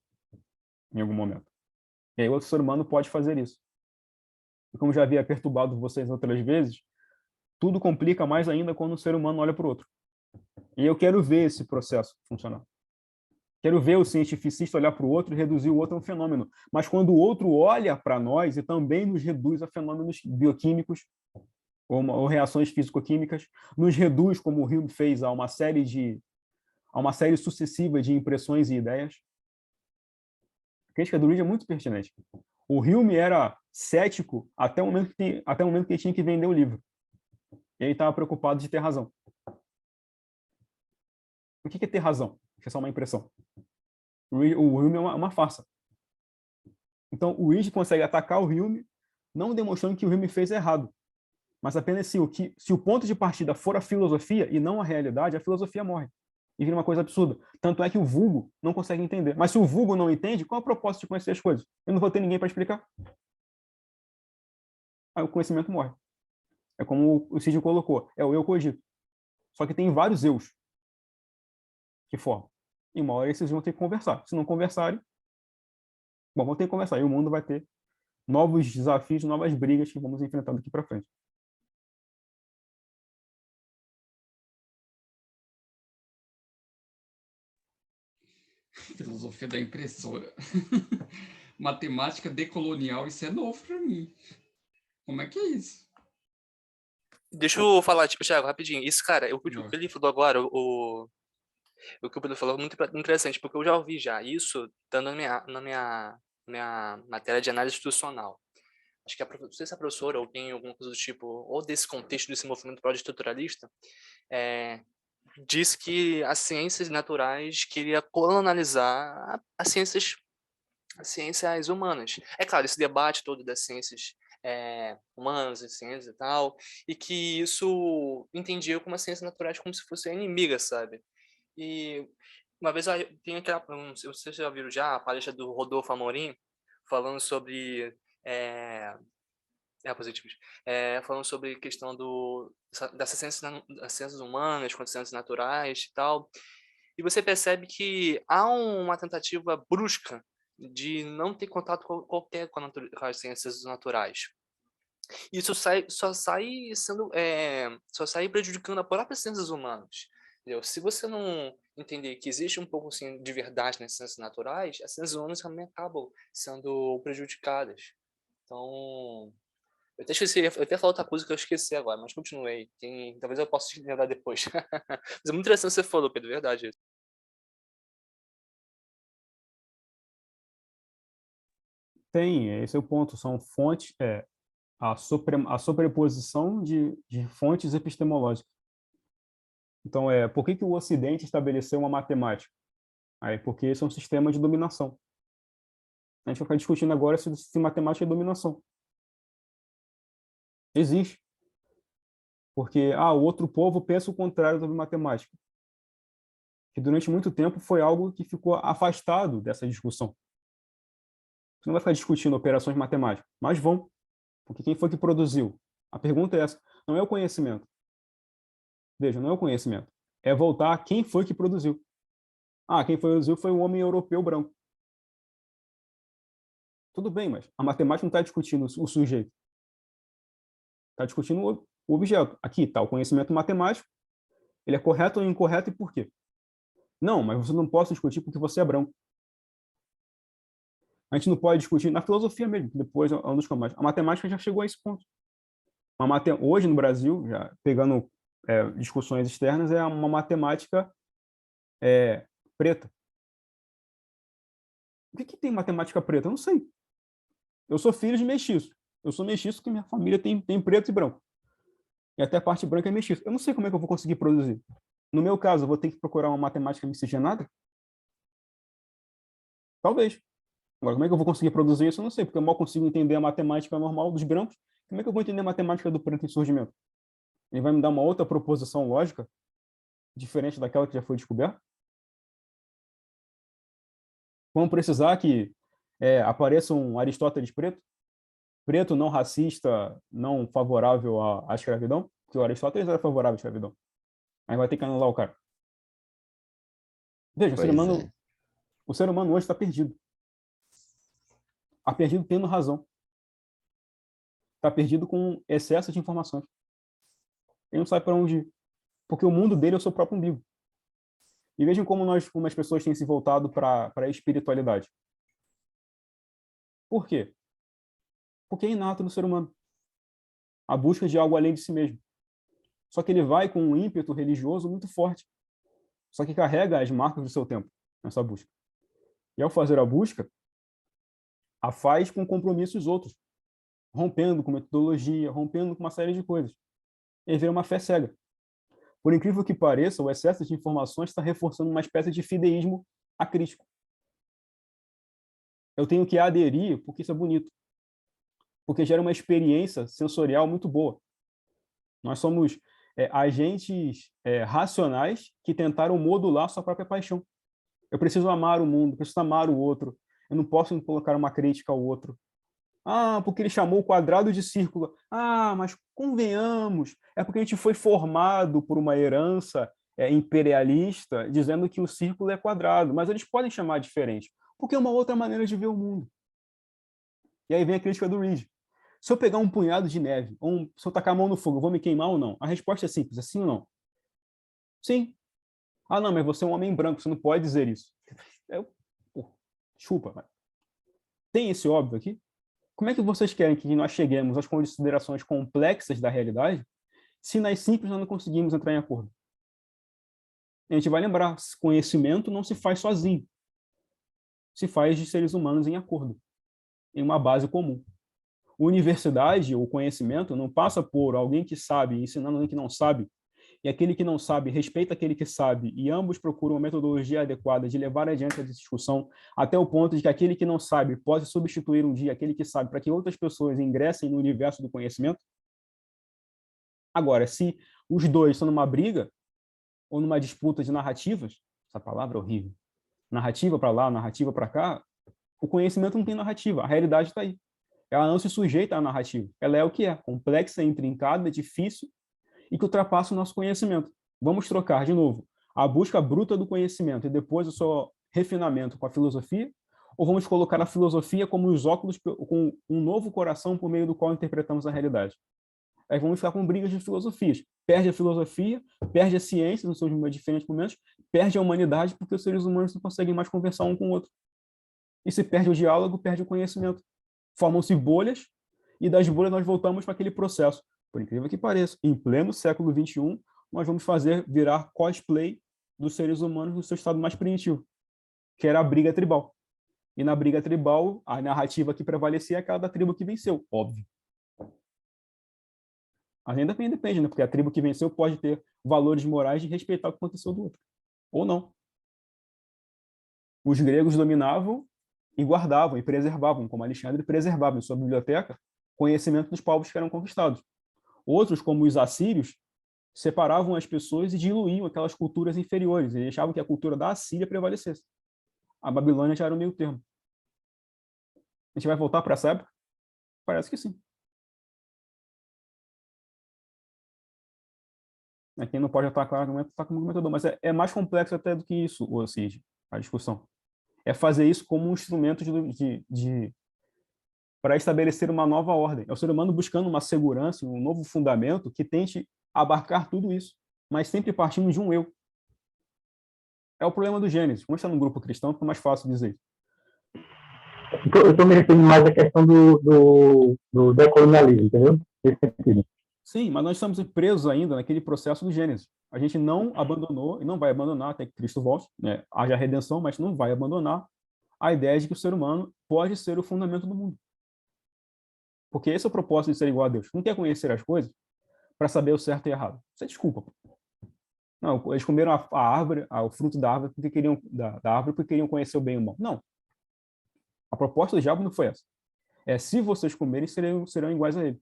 em algum momento. E aí outro ser humano pode fazer isso. E como já havia perturbado vocês outras vezes, tudo complica mais ainda quando o ser humano olha para o outro. E eu quero ver esse processo funcionar. Quero ver o cientificista olhar para o outro e reduzir o outro a um fenômeno. Mas quando o outro olha para nós e também nos reduz a fenômenos bioquímicos ou reações físico-químicas, nos reduz, como o Hume fez, a uma série sucessiva de impressões e ideias. A crítica do Reid é muito pertinente. O Hume era cético até o momento que ele tinha que vender o livro. E ele estava preocupado de ter razão. O que é ter razão? É só uma impressão. O Hume é uma farsa. Então, o Reid consegue atacar o Hume, não demonstrando que o Hume fez errado, Mas apenas se o ponto de partida for a filosofia e não a realidade, a filosofia morre. E vira uma coisa absurda. Tanto é que o vulgo não consegue entender. Mas se o vulgo não entende, qual é o propósito de conhecer as coisas? Eu não vou ter ninguém para explicar. Aí o conhecimento morre. É como o Cid colocou, é o eu cogito. Só que tem vários eus que formam. E uma hora esses vão ter que conversar. Se não conversarem, bom, vão ter que conversar. E o mundo vai ter novos desafios, novas brigas que vamos enfrentar daqui para frente. Filosofia da impressora. Matemática decolonial, isso é novo para mim. Como é que é isso? Deixa eu falar, tipo, Thiago, rapidinho. Isso, cara, o que Não. ele falou agora, o que o Pedro falou é muito interessante, porque eu já ouvi já isso dando na minha matéria de análise institucional. Acho que não sei se a professora ou tem alguma coisa do tipo, ou desse contexto desse movimento pró-estruturalista, diz que as ciências naturais queria colonializar as ciências humanas. É claro, esse debate todo das ciências humanas e ciências e tal, e que isso entendia como as ciências naturais como se fosse inimiga, sabe? E uma vez tem aquela, não sei se vocês já viram já, a palestra do Rodolfo Amorim, falando sobre positivos, falando sobre questão das ciências humanas contra as ciências naturais e tal. E você percebe que há uma tentativa brusca de não ter contato qualquer com as ciências naturais. Isso só sai prejudicando as próprias ciências humanas. Entendeu? Se você não entender que existe um pouco assim, de verdade nas ciências naturais, as ciências humanas também acabam sendo prejudicadas. Então, eu até esqueci, eu até falei outra coisa que eu esqueci agora, mas continuei. Talvez eu possa te lembrar depois. Mas é muito interessante o que você falou, Pedro, verdade. Tem, esse é o ponto, são fontes, a sobreposição de fontes epistemológicas. Então, por que o Ocidente estabeleceu uma matemática? Aí, porque esse é um sistema de dominação. A gente vai ficar discutindo agora se matemática é dominação. Existe. Porque o outro povo pensa o contrário sobre matemática. Que durante muito tempo foi algo que ficou afastado dessa discussão. Você não vai ficar discutindo operações matemáticas, mas vão. Porque quem foi que produziu? A pergunta é essa. Não é o conhecimento. Veja, não é o conhecimento. É voltar a quem foi que produziu. Quem produziu foi um homem europeu branco. Tudo bem, mas a matemática não está discutindo o sujeito. Está discutindo o objeto. Aqui está o conhecimento matemático. Ele é correto ou incorreto e por quê? Não, mas você não pode discutir porque você é branco. A gente não pode discutir na filosofia mesmo, depois é um dos campos. A matemática já chegou a esse ponto. Hoje no Brasil, já pegando discussões externas, é uma matemática preta. O que tem matemática preta? Eu não sei. Eu sou filho de mestiço. Eu sou mestiço porque minha família tem preto e branco. E até a parte branca é mestiço. Eu não sei como é que eu vou conseguir produzir. No meu caso, eu vou ter que procurar uma matemática miscigenada? Talvez. Agora, como é que eu vou conseguir produzir isso? Eu não sei, porque eu mal consigo entender a matemática normal dos brancos. Como é que eu vou entender a matemática do preto em surgimento? Ele vai me dar uma outra proposição lógica, diferente daquela que já foi descoberta? Vamos precisar que apareça um Aristóteles preto? Preto não racista, não favorável à escravidão? Porque o Aristóteles era favorável à escravidão. Aí vai ter que anular o cara. Veja, o ser humano hoje está perdido. Está perdido tendo razão. Está perdido com excesso de informações. Ele não sabe para onde ir. Porque o mundo dele é o seu próprio umbigo. E vejam como as pessoas têm se voltado para a espiritualidade. Por quê? Porque é inato no ser humano. A busca de algo além de si mesmo. Só que ele vai com um ímpeto religioso muito forte. Só que carrega as marcas do seu tempo nessa busca. E ao fazer a busca, a faz com compromissos outros, rompendo com metodologia, rompendo com uma série de coisas. E vira uma fé cega. Por incrível que pareça, o excesso de informações está reforçando uma espécie de fideísmo acrítico. Eu tenho que aderir porque isso é bonito. Porque gera uma experiência sensorial muito boa. Nós somos agentes racionais que tentaram modular sua própria paixão. Eu preciso amar o mundo, preciso amar o outro. Eu não posso colocar uma crítica ao outro. Ah, porque ele chamou o quadrado de círculo. Ah, mas convenhamos, é porque a gente foi formado por uma herança imperialista dizendo que o círculo é quadrado, mas eles podem chamar diferente, porque é uma outra maneira de ver o mundo. E aí vem a crítica do Reed. Se eu pegar um punhado de neve, ou se eu tacar a mão no fogo, eu vou me queimar ou não? A resposta é simples, é sim ou não? Sim. Ah, não, mas você é um homem branco, você não pode dizer isso. Chupa. Tem esse óbvio aqui? Como é que vocês querem que nós cheguemos às considerações complexas da realidade se nas simples nós não conseguimos entrar em acordo? A gente vai lembrar, conhecimento não se faz sozinho. Se faz de seres humanos em acordo, em uma base comum. Universidade ou conhecimento não passa por alguém que sabe ensinando alguém que não sabe, e aquele que não sabe respeita aquele que sabe, e ambos procuram uma metodologia adequada de levar adiante a discussão até o ponto de que aquele que não sabe pode substituir um dia aquele que sabe para que outras pessoas ingressem no universo do conhecimento. Agora, se os dois estão numa briga ou numa disputa de narrativas, essa palavra é horrível, narrativa para lá, narrativa para cá, o conhecimento não tem narrativa, a realidade está aí. Ela não se sujeita à narrativa, ela é o que é, complexa, intrincada, difícil, e que ultrapassa o nosso conhecimento. Vamos trocar, de novo, a busca bruta do conhecimento e depois o seu refinamento com a filosofia, ou vamos colocar a filosofia como os óculos com um novo coração por meio do qual interpretamos a realidade? Aí vamos ficar com brigas de filosofias. Perde a filosofia, perde a ciência nos seus diferentes momentos, perde a humanidade porque os seres humanos não conseguem mais conversar um com o outro. E se perde o diálogo, perde o conhecimento. Formam-se bolhas, e das bolhas nós voltamos para aquele processo. Por incrível que pareça, em pleno século XXI, nós vamos virar cosplay dos seres humanos no seu estado mais primitivo, que era a briga tribal. E na briga tribal, a narrativa que prevalecia é aquela da tribo que venceu, óbvio. Mas ainda depende, né? Porque a tribo que venceu pode ter valores morais de respeitar o que aconteceu do outro. Ou não. Os gregos dominavam e guardavam e preservavam, como Alexandre preservava em sua biblioteca, conhecimento dos povos que eram conquistados. Outros, como os assírios, separavam as pessoas e diluíam aquelas culturas inferiores e deixavam que a cultura da Assíria prevalecesse. A Babilônia já era o meio termo. A gente vai voltar para essa época? Parece que sim. Quem não pode atacar o argumento, está como argumentador. Mas é mais complexo até do que isso, Cid, a discussão. É fazer isso como um instrumento para estabelecer uma nova ordem. É o ser humano buscando uma segurança, um novo fundamento que tente abarcar tudo isso, mas sempre partindo de um eu. É o problema do Gênesis. Como está no grupo cristão, fica mais fácil dizer isso. Eu estou me referindo mais à questão do decolonialismo, entendeu? Nesse sentido. Sim, mas nós estamos presos ainda naquele processo do Gênesis. A gente não abandonou e não vai abandonar até que Cristo volte, né? Haja redenção, mas não vai abandonar a ideia de que o ser humano pode ser o fundamento do mundo. Porque esse é o propósito de ser igual a Deus. Não quer conhecer as coisas para saber o certo e errado. Você desculpa. Não, eles comeram a árvore, o fruto da árvore porque queriam da árvore porque queriam conhecer o bem e o mal. Não. A proposta do diabo não foi essa. Se vocês comerem, serão iguais a ele.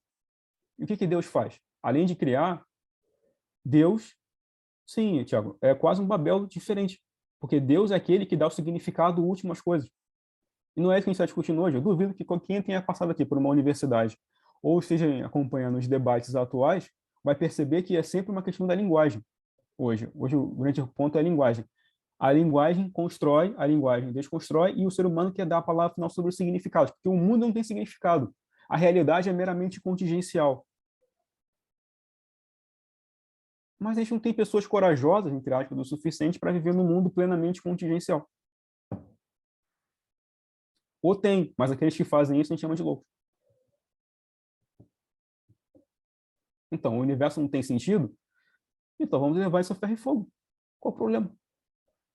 E o que Deus faz? Além de criar, Deus, sim, Tiago, é quase um Babel diferente. Porque Deus é aquele que dá o significado último às coisas. E não é isso que a gente está discutindo hoje. Eu duvido que quem tenha passado aqui por uma universidade ou esteja acompanhando os debates atuais vai perceber que é sempre uma questão da linguagem. Hoje o grande ponto é a linguagem. A linguagem constrói, a linguagem desconstrói, e o ser humano quer dar a palavra final sobre os significados, porque o mundo não tem significado. A realidade é meramente contingencial. Mas a gente não tem pessoas corajosas, entre aspas, o suficiente para viver num mundo plenamente contingencial. Ou tem, mas aqueles que fazem isso a gente chama de louco. Então, o universo não tem sentido? Então vamos levar isso a ferro e fogo. Qual o problema?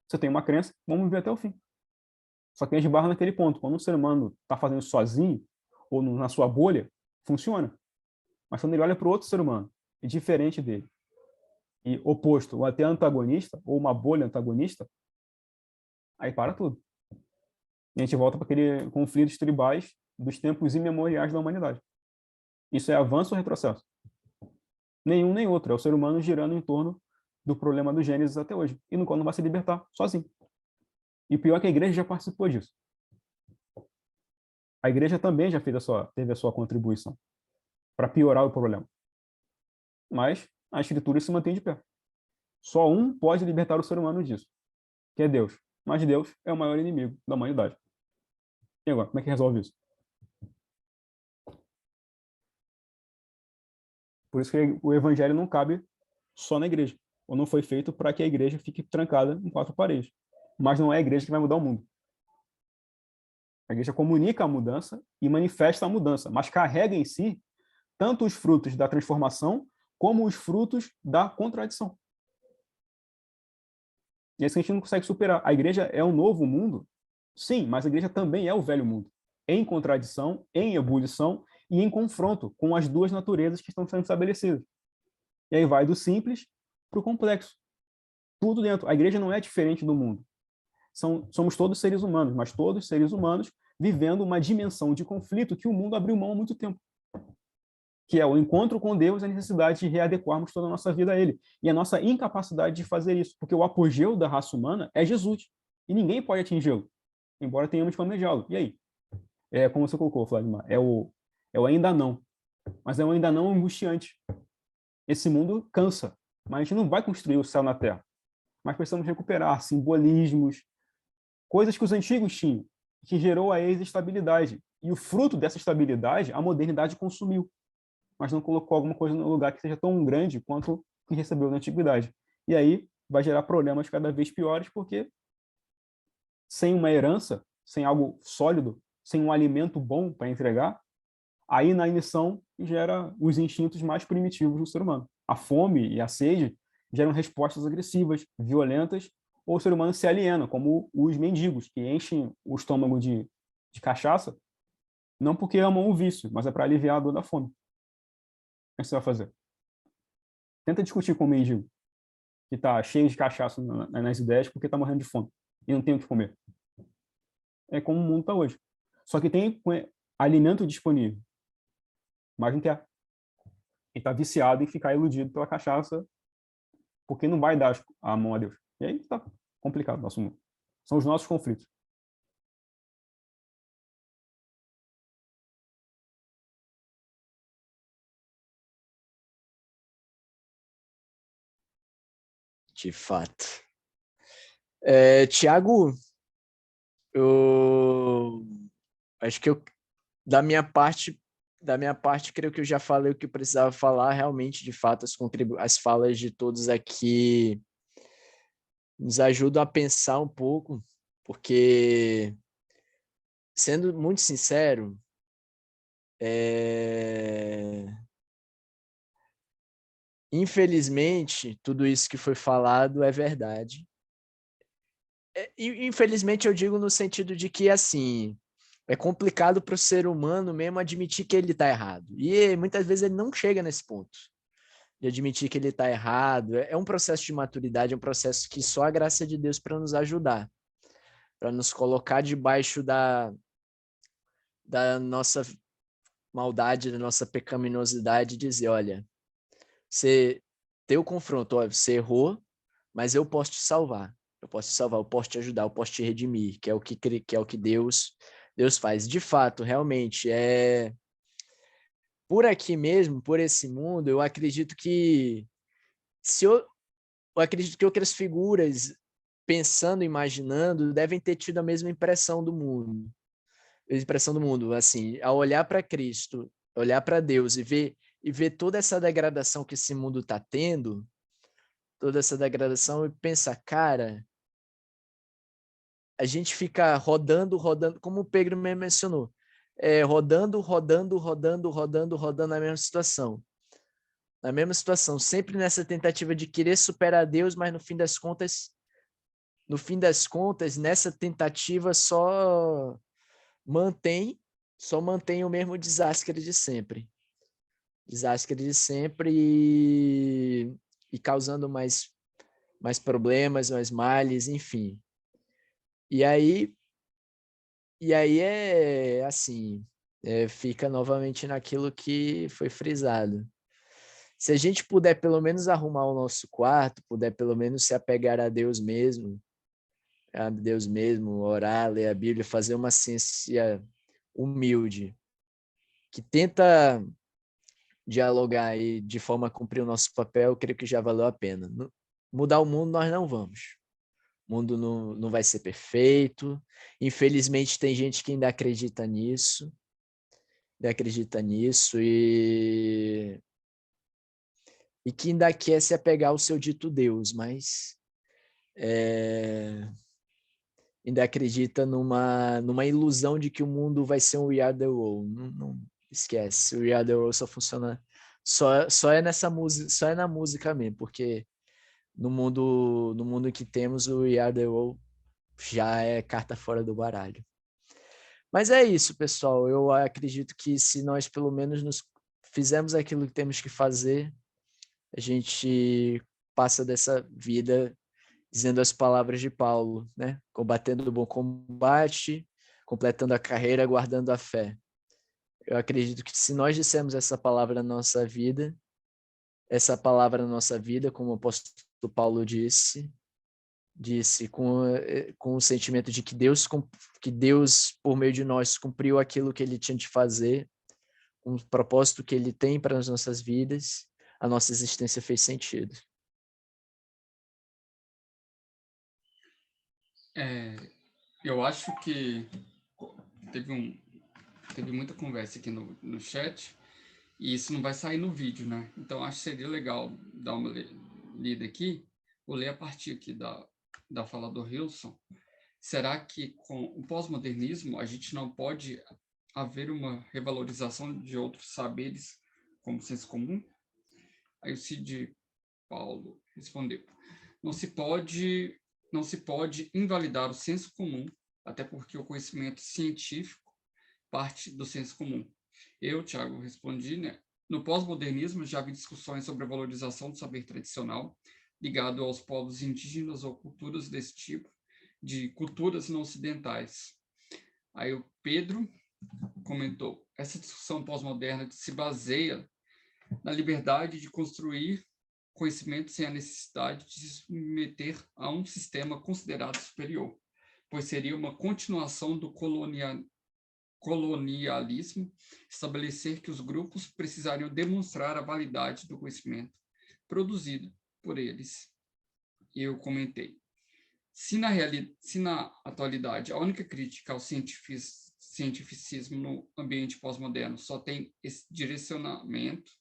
Você tem uma crença, vamos viver até o fim. Só que a gente barra naquele ponto. Quando um ser humano está fazendo isso sozinho, ou na sua bolha, funciona. Mas quando ele olha para o outro ser humano, é diferente dele, e oposto, ou até antagonista, ou uma bolha antagonista, aí para tudo. E a gente volta para aquele conflitos tribais dos tempos imemoriais da humanidade. Isso é avanço ou retrocesso? Nenhum nem outro. É o ser humano girando em torno do problema do Gênesis até hoje. E no qual não vai se libertar sozinho. E o pior é que a igreja já participou disso. A igreja também já teve a sua contribuição para piorar o problema. Mas a escritura se mantém de pé. Só um pode libertar o ser humano disso, que é Deus. Mas Deus é o maior inimigo da humanidade. E agora, como é que resolve isso? Por isso que o evangelho não cabe só na igreja. Ou não foi feito para que a igreja fique trancada em quatro paredes. Mas não é a igreja que vai mudar o mundo. A igreja comunica a mudança e manifesta a mudança, mas carrega em si tanto os frutos da transformação como os frutos da contradição. E isso a gente não consegue superar. A igreja é um novo mundo? Sim, mas a igreja também é o velho mundo. Em contradição, em ebulição e em confronto com as duas naturezas que estão sendo estabelecidas. E aí vai do simples para o complexo. Tudo dentro. A igreja não é diferente do mundo. Somos todos seres humanos, mas todos seres humanos vivendo uma dimensão de conflito que o mundo abriu mão há muito tempo. Que é o encontro com Deus e a necessidade de readequarmos toda a nossa vida a Ele. E a nossa incapacidade de fazer isso, porque o apogeu da raça humana é Jesus. E ninguém pode atingi-lo, embora tenhamos que almejá-lo. E aí? É como você colocou, Vladimir, é o ainda não. Mas é um ainda não angustiante. Esse mundo cansa, mas a gente não vai construir o céu na terra. Mas precisamos recuperar simbolismos, coisas que os antigos tinham, que gerou a ex-estabilidade. E o fruto dessa estabilidade, a modernidade consumiu, mas não colocou alguma coisa no lugar que seja tão grande quanto o que recebeu na antiguidade. E aí vai gerar problemas cada vez piores, porque sem uma herança, sem algo sólido, sem um alimento bom para entregar, aí na iniciação gera os instintos mais primitivos do ser humano. A fome e a sede geram respostas agressivas, violentas, ou o ser humano se aliena, como os mendigos, que enchem o estômago de cachaça, não porque amam o vício, mas é para aliviar a dor da fome. O que você vai fazer? Tenta discutir com o mendigo, que está cheio de cachaça nas ideias porque está morrendo de fome e não tem o que comer. É como o mundo está hoje. Só que tem alimento disponível, mas não quer. E está viciado em ficar iludido pela cachaça porque não vai dar a mão a Deus. E aí está complicado o nosso mundo. São os nossos conflitos. De fato. Tiago, eu acho que da minha parte, creio que eu já falei o que eu precisava falar. Realmente, de fato, as falas de todos aqui nos ajudam a pensar um pouco, porque, sendo muito sincero, infelizmente, tudo isso que foi falado é verdade. E, infelizmente, eu digo no sentido de que, assim, é complicado para o ser humano mesmo admitir que ele está errado. E muitas vezes ele não chega nesse ponto de admitir que ele está errado. É um processo de maturidade, é um processo que só a graça de Deus para nos ajudar, para nos colocar debaixo da nossa maldade, da nossa pecaminosidade, e dizer, olha, você tem o confronto, olha, você errou, mas eu posso te salvar. Eu posso te salvar, eu posso te ajudar, eu posso te redimir, que é o que Deus faz. De fato, realmente, por aqui mesmo, por esse mundo, eu acredito que eu acredito que outras figuras, pensando, imaginando, devem ter tido a mesma impressão do mundo. Assim, ao olhar para Cristo, olhar para Deus e ver toda essa degradação que esse mundo está tendo, toda essa degradação, e pensar, cara, a gente fica rodando, como o Pedro me mencionou, rodando na mesma situação. Na mesma situação, sempre nessa tentativa de querer superar Deus, mas no fim das contas, nessa tentativa só mantém o mesmo desastre de sempre. E causando mais problemas, mais males, enfim. E aí assim, fica novamente naquilo que foi frisado. Se a gente puder pelo menos arrumar o nosso quarto, puder pelo menos se apegar a Deus mesmo, orar, ler a Bíblia, fazer uma ciência humilde, que tenta dialogar e de forma a cumprir o nosso papel, eu creio que já valeu a pena. Mudar o mundo nós não vamos. O mundo não vai ser perfeito. Infelizmente tem gente que ainda acredita nisso. E que ainda quer se apegar ao seu dito Deus, mas ainda acredita numa ilusão de que o mundo vai ser um We Are The World. Não esquece, o We Are The World só funciona, só é nessa música, só é na música mesmo, porque no mundo que temos, o We Are The World já é carta fora do baralho. Mas é isso, pessoal. Eu acredito que se nós pelo menos nos fizermos aquilo que temos que fazer, a gente passa dessa vida dizendo as palavras de Paulo, né? Combatendo o bom combate, completando a carreira, guardando a fé. Eu acredito que se nós dissermos essa palavra na nossa vida, como o apóstolo Paulo disse com o sentimento de que Deus, por meio de nós, cumpriu aquilo que ele tinha de fazer, com o propósito que ele tem para as nossas vidas, a nossa existência fez sentido. Eu acho que teve muita conversa aqui no chat, e isso não vai sair no vídeo, né? Então, acho que seria legal dar uma lida aqui, vou ler a partir aqui da fala do Hilson. Será que com o pós-modernismo a gente não pode haver uma revalorização de outros saberes como senso comum? Aí o Cid Paulo respondeu: não se pode invalidar o senso comum, até porque o conhecimento científico parte do senso comum. Eu, Thiago, respondi, né? No pós-modernismo já havia discussões sobre a valorização do saber tradicional ligado aos povos indígenas ou culturas desse tipo, de culturas não ocidentais. Aí o Pedro comentou: essa discussão pós-moderna se baseia na liberdade de construir conhecimento sem a necessidade de se submeter a um sistema considerado superior, pois seria uma continuação do colonialismo estabelecer que os grupos precisariam demonstrar a validade do conhecimento produzido por eles. E eu comentei: se na atualidade a única crítica ao cientificismo no ambiente pós-moderno só tem esse direcionamento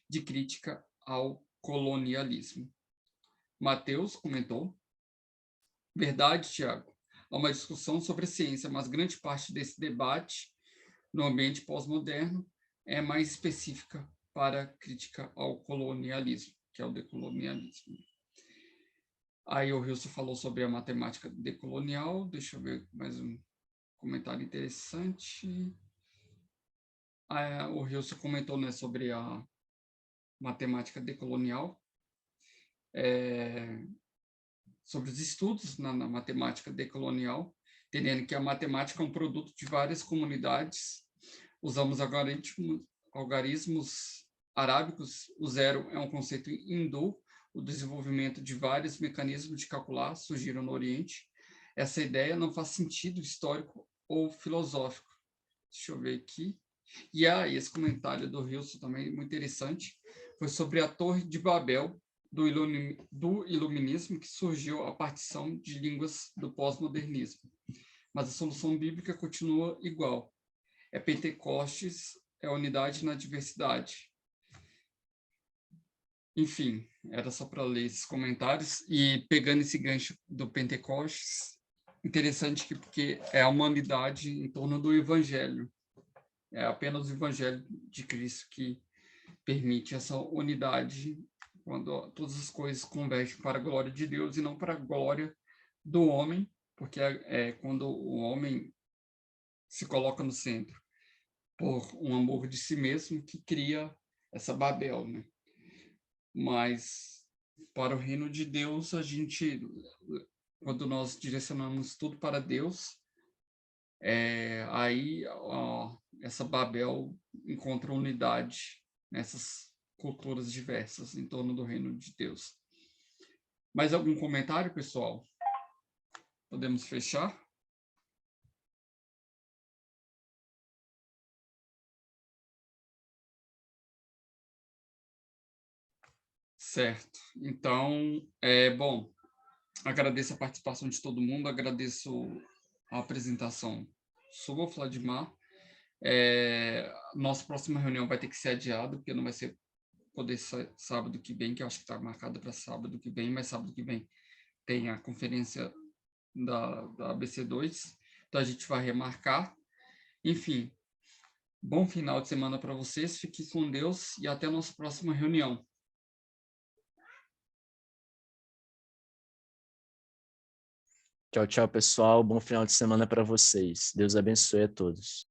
de crítica ao colonialismo. Mateus comentou: verdade, Tiago, há uma discussão sobre a ciência, mas grande parte desse debate no ambiente pós-moderno é mais específica para crítica ao colonialismo, que é o decolonialismo. Aí o Wilson falou sobre a matemática decolonial. Deixa eu ver mais um comentário interessante. O Wilson comentou, né, sobre a matemática decolonial, sobre os estudos na matemática decolonial, entendendo que a matemática é um produto de várias comunidades. Usamos algarismos arábicos. O zero é um conceito hindu. O desenvolvimento de vários mecanismos de calcular surgiram no Oriente. Essa ideia não faz sentido histórico ou filosófico. Deixa eu ver aqui. E esse comentário do Wilson também muito interessante, foi sobre a Torre de Babel do Iluminismo, que surgiu a partição de línguas do pós-modernismo. Mas a solução bíblica continua igual. É Pentecostes, é unidade na diversidade. Enfim, era só para ler esses comentários. E pegando esse gancho do Pentecostes, interessante porque é a humanidade em torno do Evangelho. É apenas o Evangelho de Cristo que permite essa unidade, quando todas as coisas convergem para a glória de Deus e não para a glória do homem, porque é quando o homem se coloca no centro por um amor de si mesmo que cria essa Babel, né? Mas para o reino de Deus, quando nós direcionamos tudo para Deus, aí essa Babel encontra unidade nessas culturas diversas em torno do reino de Deus. Mais algum comentário, pessoal? Podemos fechar? Certo. Então, bom, agradeço a participação de todo mundo, agradeço a apresentação sobre o Vladimir. Nossa próxima reunião vai ter que ser adiada, porque não vai ser poder ser sábado que vem, que eu acho que está marcada para sábado que vem, mas sábado que vem tem a conferência da ABC2, então a gente vai remarcar. Enfim, bom final de semana para vocês, fiquem com Deus e até a nossa próxima reunião. Tchau, tchau, pessoal. Bom final de semana para vocês. Deus abençoe a todos.